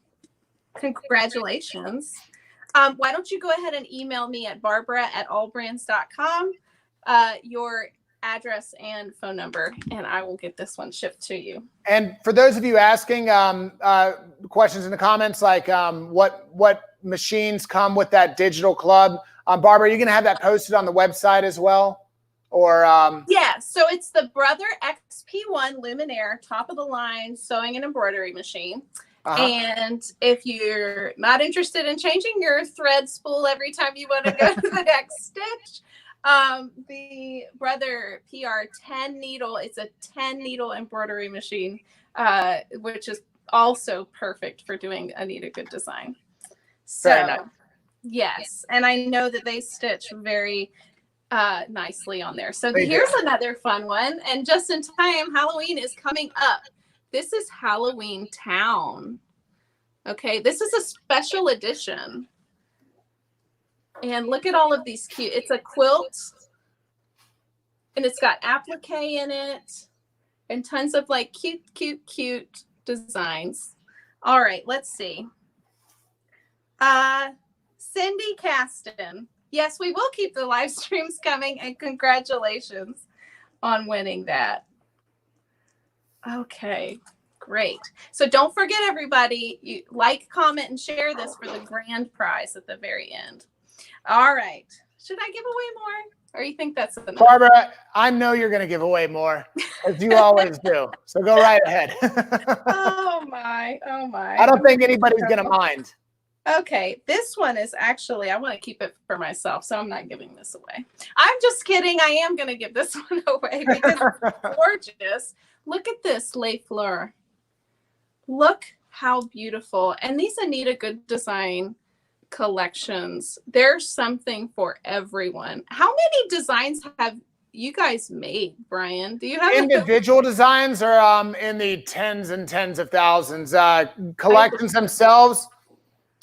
Congratulations. Why don't you go ahead and email me at barbara@allbrands.com, your address and phone number, and I will get this one shipped to you. And for those of you asking questions in the comments, like what machines come with that digital club, Barbara, are you going to have that posted on the website as well? Or yeah, so it's the Brother XP1 Luminaire, top of the line sewing and embroidery machine. And if you're not interested in changing your thread spool every time you want to go to the next stitch, the Brother PR 10 needle, it's a 10 needle embroidery machine, which is also perfect for doing Anita Goodesign. So, very nice. Yes, and I know that they stitch very nicely on there. So here's another fun one. And just in time, Halloween is coming up. This is Halloween Town. Okay, this is a special edition. And look at all of these cute. It's a quilt. And it's got applique in it. And tons of like cute designs. All right, let's see. Cindy Caston. Yes, we will keep the live streams coming, and congratulations on winning that. Okay, great. So don't forget, everybody, you like, comment, and share this for the grand prize at the very end. All right. Should I give away more, or you think that's enough? Barbara, I know you're going to give away more, as you always do. So go right ahead. Oh my. I don't think anybody's going to mind. Okay, this one is actually, I want to keep it for myself, so I'm not giving this away. I'm just kidding. I am going to give this one away because it's gorgeous. Look at this Les Fleurs. Look how beautiful. And these Anita Goodesign collections, there's something for everyone. How many designs have you guys made, Brian? Do you have individual designs or in the tens and tens of thousands? Collections themselves?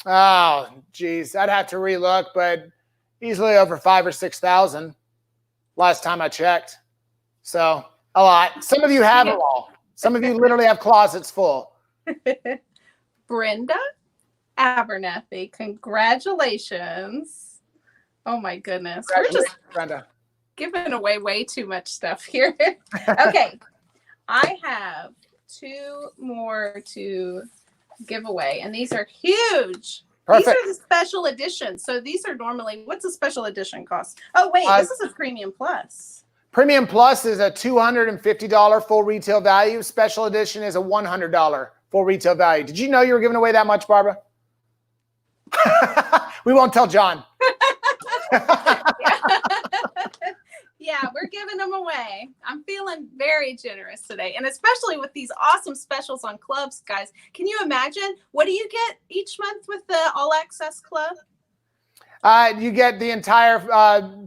Oh, geez, I'd have to relook, but easily over 5,000 or 6,000 last time I checked. So a lot. Some of you have them all. Some of you literally have closets full. Brenda Abernathy, congratulations. Oh my goodness. We're just Brenda. Giving away way too much stuff here. Okay. I have 2 more to give away, and these are huge. Perfect. These are the special editions. So these are normally, what's a special edition cost? Oh wait, this is a Premium Plus. Premium Plus is a $250 full retail value. Special edition is a $100 full retail value. Did you know you were giving away that much, Barbara? We won't tell John. Yeah, we're giving them away. I'm feeling very generous today. And especially with these awesome specials on clubs, guys. Can you imagine? What do you get each month with the All Access Club? You get the entire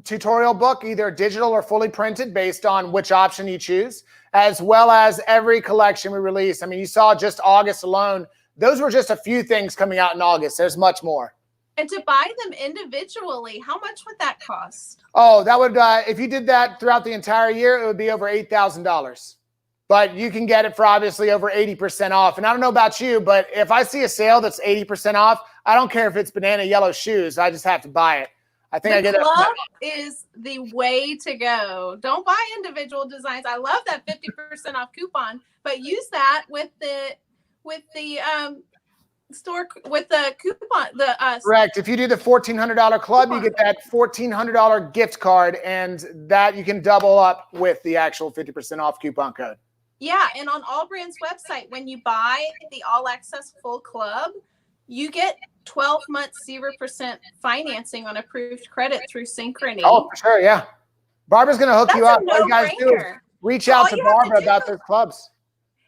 tutorial book, either digital or fully printed based on which option you choose, as well as every collection we release. I mean, you saw just August alone. Those were just a few things coming out in August. There's much more. And to buy them individually, how much would that cost? Oh, that would, if you did that throughout the entire year, it would be over $8,000. But you can get it for obviously over 80% off. And I don't know about you, but if I see a sale that's 80% off, I don't care if it's banana yellow shoes. I just have to buy it. I think I get it. The club is the way to go. Don't buy individual designs. I love that 50% off coupon, but use that with with the store with the coupon. Correct. If you do the $1,400 club, you get that $1,400 gift card, and that you can double up with the actual 50% off coupon code. Yeah, and on AllBrands website, when you buy the All Access Full Club, you get 12 months 0% financing on approved credit through Synchrony. Oh, for sure, yeah. Barbara's going to hook you up. All you guys do is reach out to Barbara about those clubs.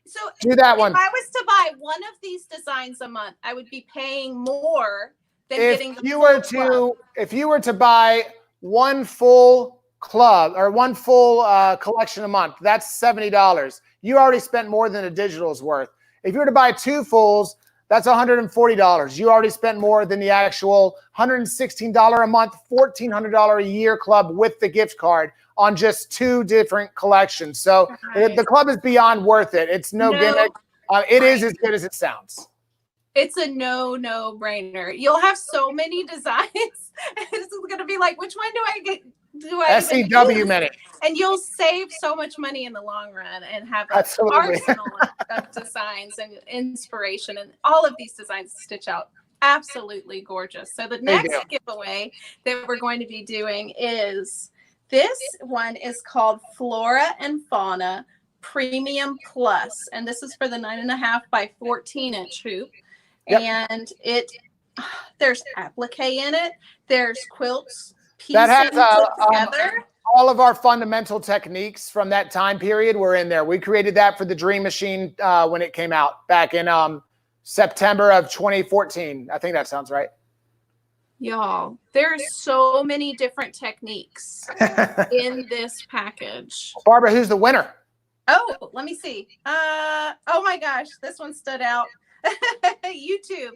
So do that one. If I was to buy one of these designs a month, I would be paying more than getting the full club. If you were to buy one full club or one full collection a month, that's $70. You already spent more than a digital's worth. If you were to buy two fulls, that's $140. You already spent more than the actual $116 a month, $1,400 a year club with the gift card on just two different collections. So the club is beyond worth it. It's no gimmick. It is as good as it sounds. It's a no-brainer. You'll have so many designs. It's going to be like, which one do I get? SCW many. And you'll save so much money in the long run and have an arsenal of designs and inspiration. And all of these designs stitch out absolutely gorgeous. So the next giveaway that we're going to be doing is, this one is called Flora and Fauna Premium Plus. And this is for the 9.5 by 14-inch hoop. Yep. And there's applique in it. There's quilts. That has together. All of our fundamental techniques from that time period were in there. We created that for the Dream Machine when it came out back in September of 2014. I think that sounds right. Y'all, there's so many different techniques in this package. Barbara, who's the winner? Oh, let me see. Oh my gosh, this one stood out. YouTube.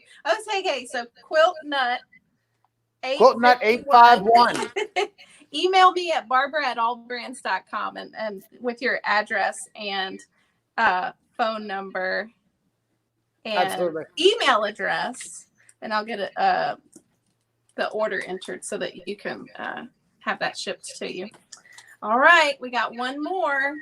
Okay, so Quilt Nut 851. Email me at barbara@allbrands.com and with your address and phone number and email address, and I'll get the order entered so that you can have that shipped to you. All right, we got one more.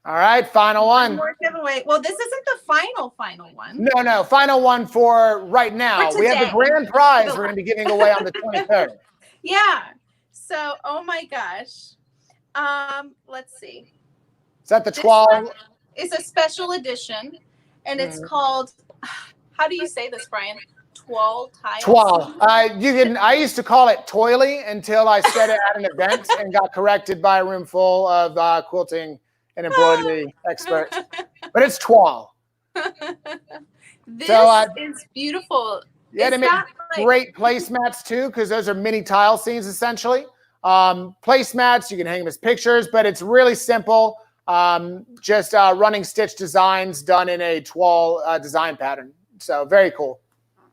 All right, final one. More giveaway. Well, this isn't the final one. No, final one for right now. We have the grand prize we're going to be giving away on the 23rd. Yeah. So, oh my gosh. Let's see. Is that the 12? It's a special edition, and it's called, how do you say this, Brian? Twirl. I used to call it toily until I said it at an event and got corrected by a room full of quilting and embroidery experts. But it's twirl. This is beautiful. Yeah, they make great placemats too, because those are mini tile scenes essentially. Placemats, you can hang them as pictures, but it's really simple. Just running stitch designs done in a twirl design pattern. So very cool.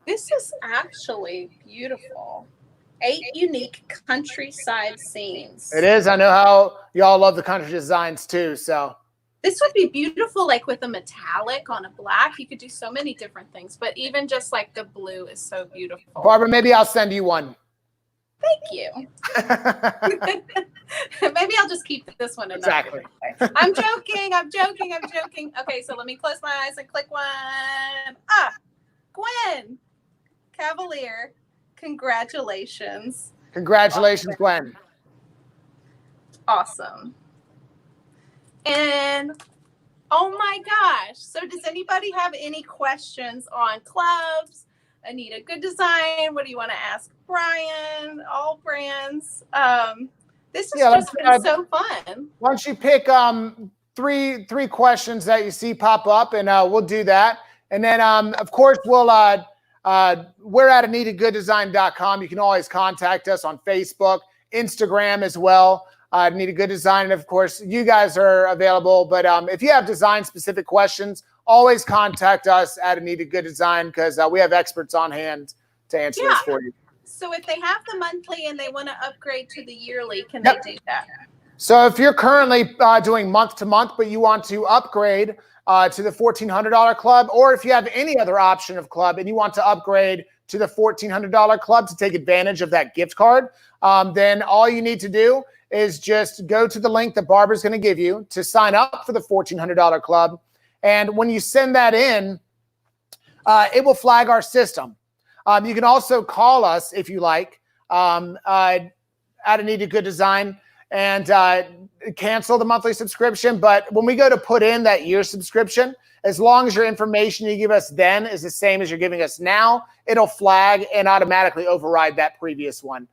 This is actually beautiful. 8 unique countryside scenes. It is. I know how y'all love the country designs too. So this would be beautiful, like with a metallic on a black. You could do so many different things, but even just like the blue is so beautiful. Barbara, maybe I'll send you one. Thank you. Maybe I'll just keep this one. Exactly. I'm joking. Okay, so let me close my eyes and click one. Gwen Cavalier. Congratulations. Congratulations, Gwen. Awesome. And oh my gosh. So does anybody have any questions on clubs? Anita Goodesign, what do you want to ask Bryan? AllBrands. This has just been so fun. Why don't you pick three questions that you see pop up, and we'll do that. And then of course we're at AnitaGoodDesign.com. You can always contact us on Facebook, Instagram as well. Anita Goodesign, and of course you guys are available. But if you have design specific questions, always contact us at Anita Goodesign, because we have experts on hand to answer this for you. So if they have the monthly and they want to upgrade to the yearly, can they do that? So if you're currently doing month to month, but you want to upgrade to the $1,400 club, or if you have any other option of club and you want to upgrade to the $1,400 club to take advantage of that gift card, then all you need to do is just go to the link that Barbara's going to give you to sign up for the $1,400 club. And when you send that in, it will flag our system. You can also call us if you like at Anita Goodesign and cancel the monthly subscription. But when we go to put in that year subscription, as long as your information you give us then is the same as you're giving us now, it'll flag and automatically override that previous one.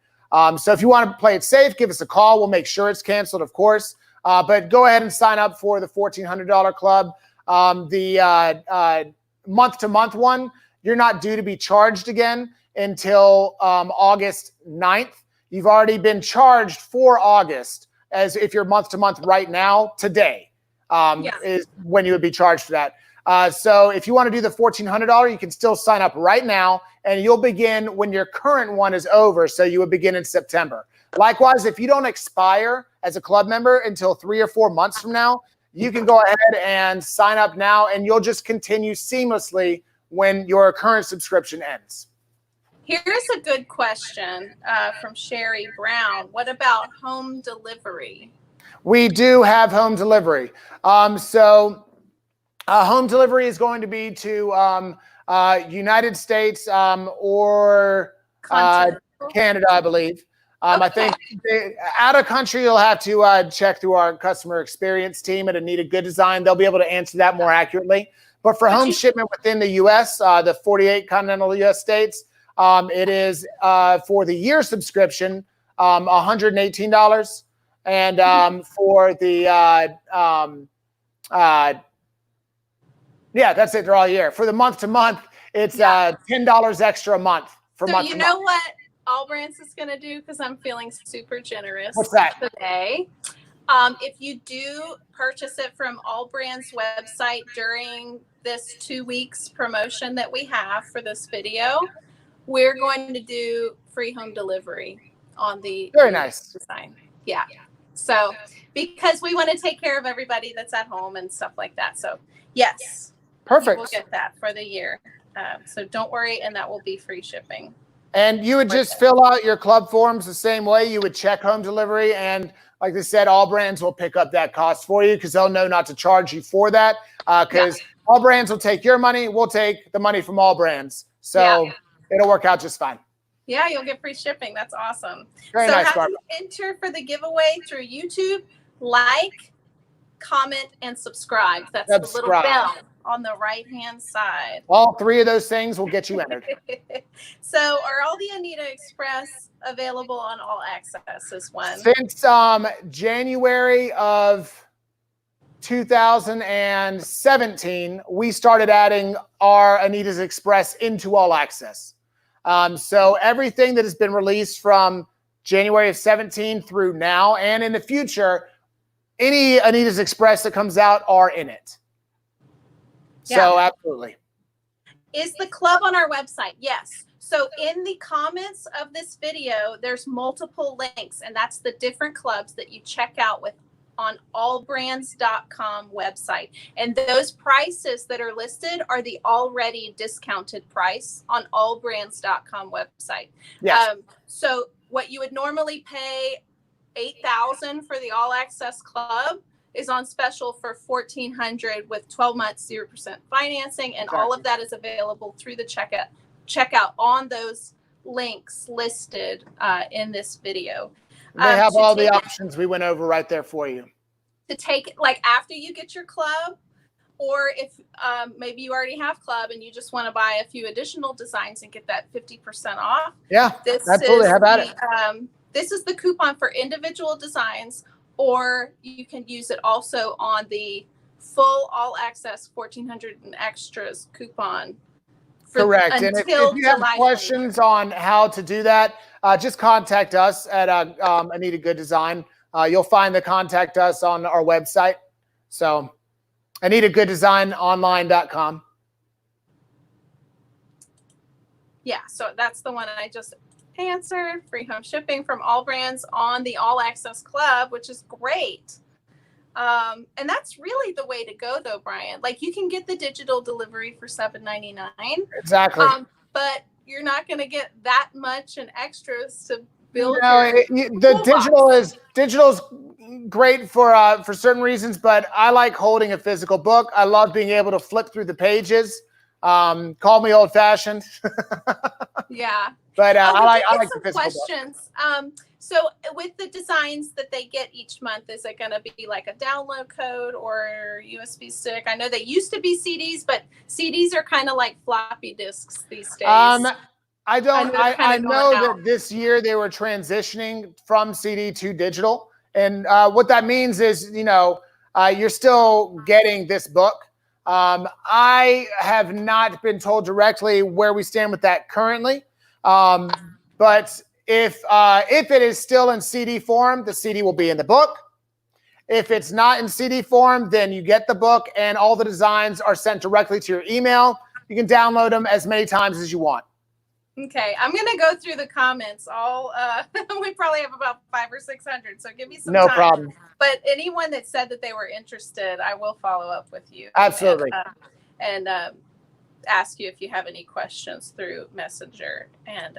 So if you want to play it safe, give us a call. We'll make sure it's canceled, of course. But go ahead and sign up for the $1,400 club. The month-to-month one, you're not due to be charged again until August 9th. You've already been charged for August, as if you're month-to-month right now, today is when you would be charged for that. So if you want to do the $1,400, you can still sign up right now, and you'll begin when your current one is over, so you would begin in September. Likewise, if you don't expire as a club member until 3 or 4 months from now, you can go ahead and sign up now, and you'll just continue seamlessly when your current subscription ends. Here's a good question from Sherry Brown. What about home delivery? We do have home delivery. So home delivery is going to be to United States or Canada, I believe. I think out of country, you'll have to check through our customer experience team at Anita Goodesign. They'll be able to answer that more accurately. But for home shipment within the U.S., the 48 continental U.S. states, it is for the year subscription, $118. And for the, yeah, that's it. They're all year. For the month to month, it's $10 extra a month for month to month. So you know what AllBrands is going to do, because I'm feeling super generous today. If you do purchase it from AllBrands website during this 2 weeks promotion that we have for this video, we're going to do free home delivery on the very nice design. Yeah. So because we want to take care of everybody that's at home and stuff like that. So yes, perfect. We'll get that for the year. So don't worry, and that will be free shipping. And you would just fill out your club forms the same way. You would check home delivery, and like they said, AllBrands will pick up that cost for you because they'll know not to charge you for that. Because AllBrands will take your money, we'll take the money from AllBrands. So it'll work out just fine. Yeah, you'll get free shipping. That's awesome. Very nice, Barbara. How to enter for the giveaway through YouTube? Like, comment, and subscribe. That's the little bell on the right-hand side. All three of those things will get you entered. So are all the Anita Express available on All Access as one? Since January of 2017, we started adding our Anita's Express into All Access. So everything that has been released from January of 17 through now and in the future, any Anita's Express that comes out are in it. So absolutely. Is the club on our website? Yes. So in the comments of this video, there's multiple links, and that's the different clubs that you check out with on allbrands.com website. And those prices that are listed are the already discounted price on allbrands.com website. Yes. So what you would normally pay $8,000 for the All Access Club is on special for $1,400 with 12 months 0% financing, and all of that is available through the checkout on those links listed in this video. They have all the options we went over right there for you. To take it, like after you get your club, or if maybe you already have club and you just want to buy a few additional designs and get that 50% off. Yeah, absolutely. How about it? This is the coupon for individual designs, or you can use it also on the full All Access 1,400 and extras coupon. Correct. And if you have questions on how to do that, just contact us at Anita Goodesign. You'll find the contact us on our website. So AnitaGooDesignOnline.com. Yeah, so that's the one I just answered. Free home shipping from AllBrands on the All Access Club, which is great. And that's really the way to go, though, Brian. Like, you can get the digital delivery for $7.99. Exactly. But you're not going to get that much in extras to build. Digital's great for certain reasons, but I like holding a physical book. I love being able to flip through the pages. Call me old fashioned. Yeah. But I like some the physical questions. So with the designs that they get each month, is it going to be like a download code or USB stick? I know they used to be CDs, but CDs are kind of like floppy disks these days. I know that this year they were transitioning from CD to digital. And what that means is, you're still getting this book. I have not been told directly where we stand with that currently. But if it is still in CD form, the CD will be in the book. If it's not in CD form, then you get the book and all the designs are sent directly to your email. You can download them as many times as you want. Okay, I'm going to go through the comments. We probably have about 500 or 600, so give me some time. No time. problem. But anyone that said that they were interested, I will follow up with you. Absolutely. And ask you if you have any questions through Messenger and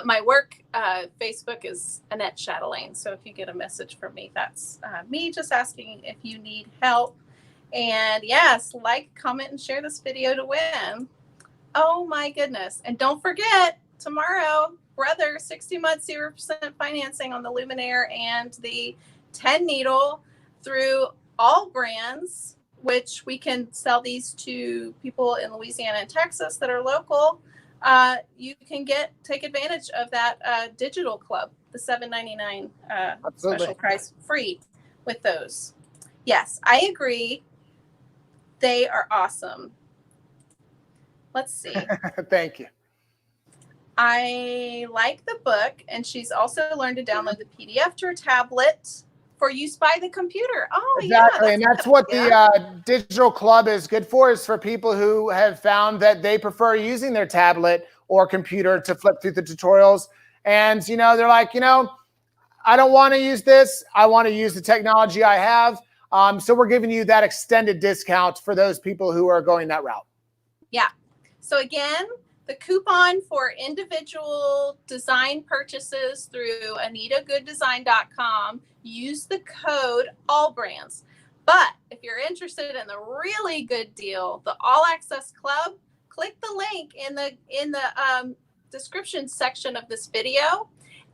my work Facebook is Annette Chatelaine. So if you get a message from me, that's me just asking if you need help. And yes, like, comment, and share this video to win. Oh my goodness. And don't forget, tomorrow, brother, 60 months, 0% financing on the Luminaire and the 10 needle through AllBrands, which we can sell these to people in Louisiana and Texas that are local. You can take advantage of that digital club, the $7.99 special price, free with those. Yes, I agree. They are awesome. Let's see. Thank you. I like the book, and she's also learned to download the PDF to her tablet for use by the computer. Oh, exactly. Yeah, and that's what the digital club is good for, is for people who have found that they prefer using their tablet or computer to flip through the tutorials. And, they're like, I don't want to use this. I want to use the technology I have. So we're giving you that extended discount for those people who are going that route. Yeah. So again, the coupon for individual design purchases through AnitaGoodDesign.com, use the code AllBrands. But if you're interested in the really good deal, the All Access Club, click the link in the description section of this video,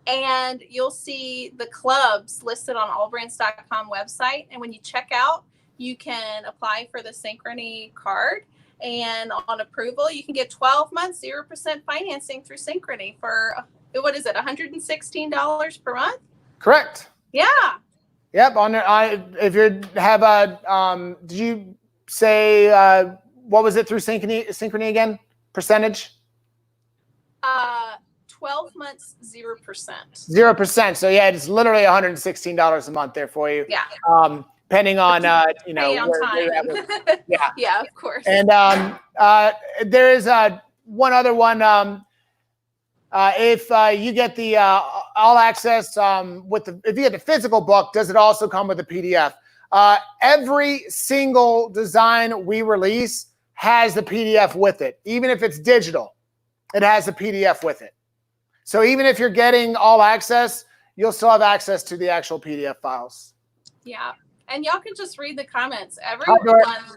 and you'll see the clubs listed on AllBrands.com website. And when you check out, you can apply for the Synchrony card. And on approval, you can get 12 months, 0% financing through Synchrony for, what is it, $116 per month? Correct. Yeah. Yep. If you have a, did you say, what was it through Synchrony again? Percentage? 12 months, 0%. 0%. So yeah, it's literally $116 a month there for you. Yeah. Depending on, where you're at with, yeah. Yeah, of course. And there is one other one. If you get the all access if you get the physical book, does it also come with a PDF? Every single design we release has the PDF with it. Even if it's digital, it has the PDF with it. So even if you're getting all access, you'll still have access to the actual PDF files. Yeah. And y'all can just read the comments. Everyone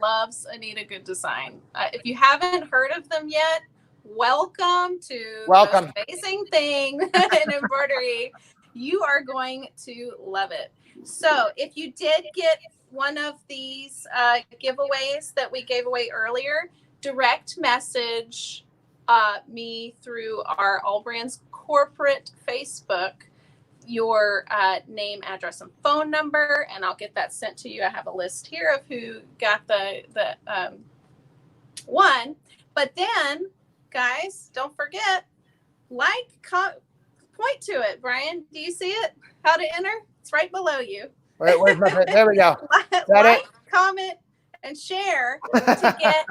loves Anita Goodesign. If you haven't heard of them yet, welcome to the amazing thing in embroidery. You are going to love it. So if you did get one of these giveaways that we gave away earlier, direct message me through our AllBrands corporate Facebook, your name, address, and phone number, and I'll get that sent to you. I have a list here of who got the one. But then, guys, don't forget, point to it. Brian, do you see it? How to enter? It's right below you. Where's my, there we go. Like, comment, and share to get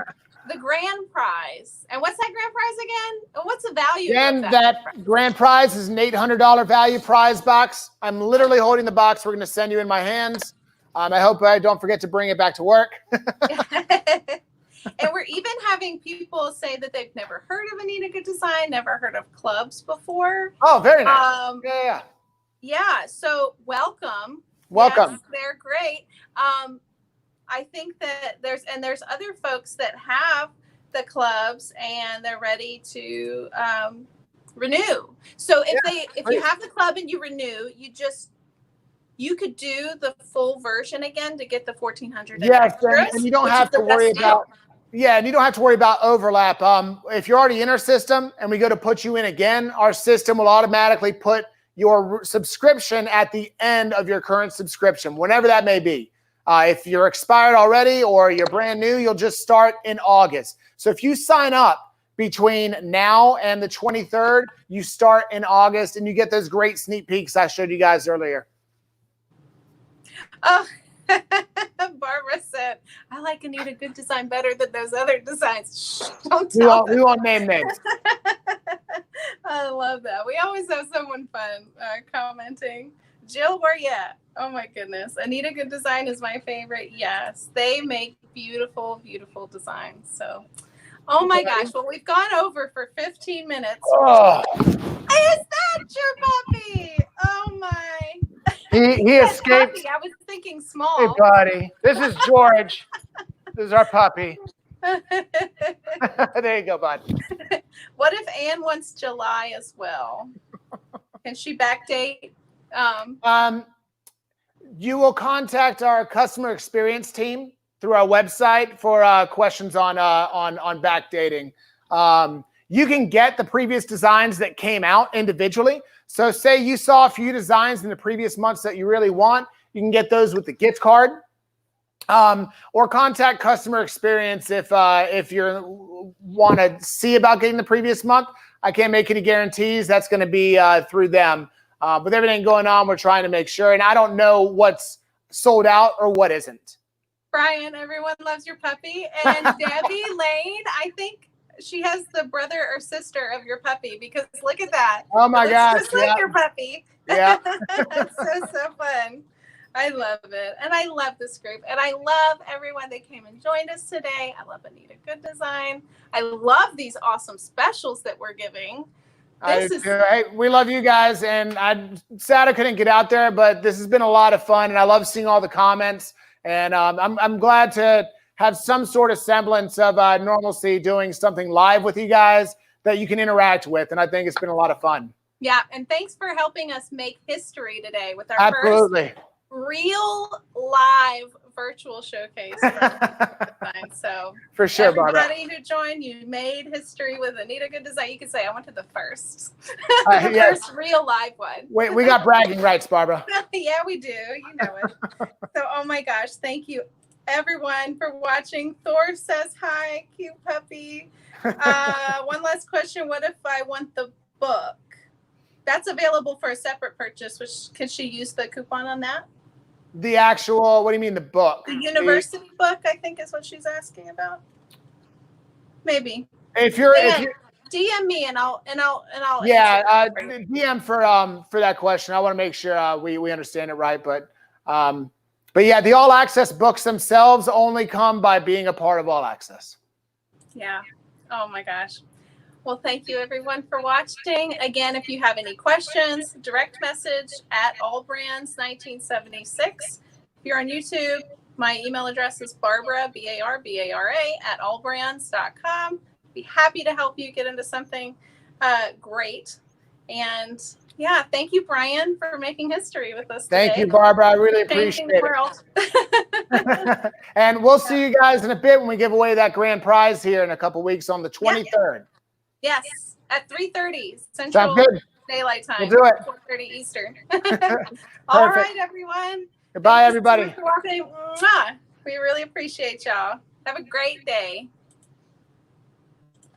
the grand prize. And what's that grand prize again? What's the value of that? That grand prize is an $800 value prize box. I'm literally holding the box we're going to send you in my hands. I hope I don't forget to bring it back to work. And we're even having people say that they've never heard of Anita Goodesign, never heard of clubs before. Oh, very nice. Yeah. So welcome. Welcome. Yes, they're great. I think that there's other folks that have the clubs and they're ready to renew. So if you have the club and you renew, you could do the full version again to get the 1,400 extras, and you don't have to worry about and you don't have to worry about overlap. If you're already in our system and we go to put you in again, our system will automatically put your subscription at the end of your current subscription, whenever that may be. If you're expired already or you're brand new, you'll just start in August. So if you sign up between now and the 23rd, you start in August and you get those great sneak peeks I showed you guys earlier. Oh, Barbara said, I like Anita Goodesign better than those other designs. Shh, don't tell them. We won't name names. I love that. We always have someone fun commenting. Jill, where you at? Oh my goodness. Anita Goodesign is my favorite. Yes, they make beautiful, beautiful designs. So, oh my gosh. Well, we've gone over for 15 minutes. Oh. Is that your puppy? Oh my. He escaped. Puppy. I was thinking small. Hey, buddy. This is George. This is our puppy. There you go, bud. What if Anne wants July as well? Can she backdate? You will contact our customer experience team through our website for questions on backdating. You can get the previous designs that came out individually. So say you saw a few designs in the previous months that you really want, you can get those with the gift card. Or contact customer experience if you want to see about getting the previous month. I can't make any guarantees. That's going to be through them. With everything going on, we're trying to make sure. And I don't know what's sold out or what isn't. Brian, everyone loves your puppy. And Debbie Lane, I think she has the brother or sister of your puppy because look at that. Oh my gosh. Just like your puppy. Yeah. That's so fun. I love it. And I love this group. And I love everyone that came and joined us today. I love Anita Goodesign. I love these awesome specials that we're giving. We love you guys. And I'm sad I couldn't get out there, but this has been a lot of fun. And I love seeing all the comments. And I'm glad to have some sort of semblance of normalcy doing something live with you guys that you can interact with. And I think it's been a lot of fun. Yeah. And thanks for helping us make history today with our Absolutely. first real live virtual showcase. So for sure, everybody who joined, you made history with Anita Goodesign. You could say I went to the first, first real live one. Wait, we got bragging rights, Barbara. Yeah, we do. You know it. So, oh my gosh, thank you everyone for watching. Thor says hi, cute puppy. One last question: what if I want the book? That's available for a separate purchase. Which can she use the coupon on that? The actual, what do you mean the book? The university book, I think is what she's asking about. Maybe. If you're DM me and I'll yeah, DM for that question. I want to make sure we understand it right, but yeah, the All Access books themselves only come by being a part of All Access. Yeah. Oh my gosh. Well, thank you everyone for watching. Again, if you have any questions, direct message at AllBrands 1976. If you're on YouTube, my email address is Barbara, BARBARA at allbrands.com. Be happy to help you get into something great. And yeah, thank you, Brian, for making history with us today. Thank you, Barbara. I really appreciate it. And we'll see you guys in a bit when we give away that grand prize here in a couple weeks on the 23rd. Yes, at 3:30 Central Daylight Time. We'll do it. 4:30 Eastern. All right, everyone. Goodbye, everybody. We really appreciate y'all. Have a great day.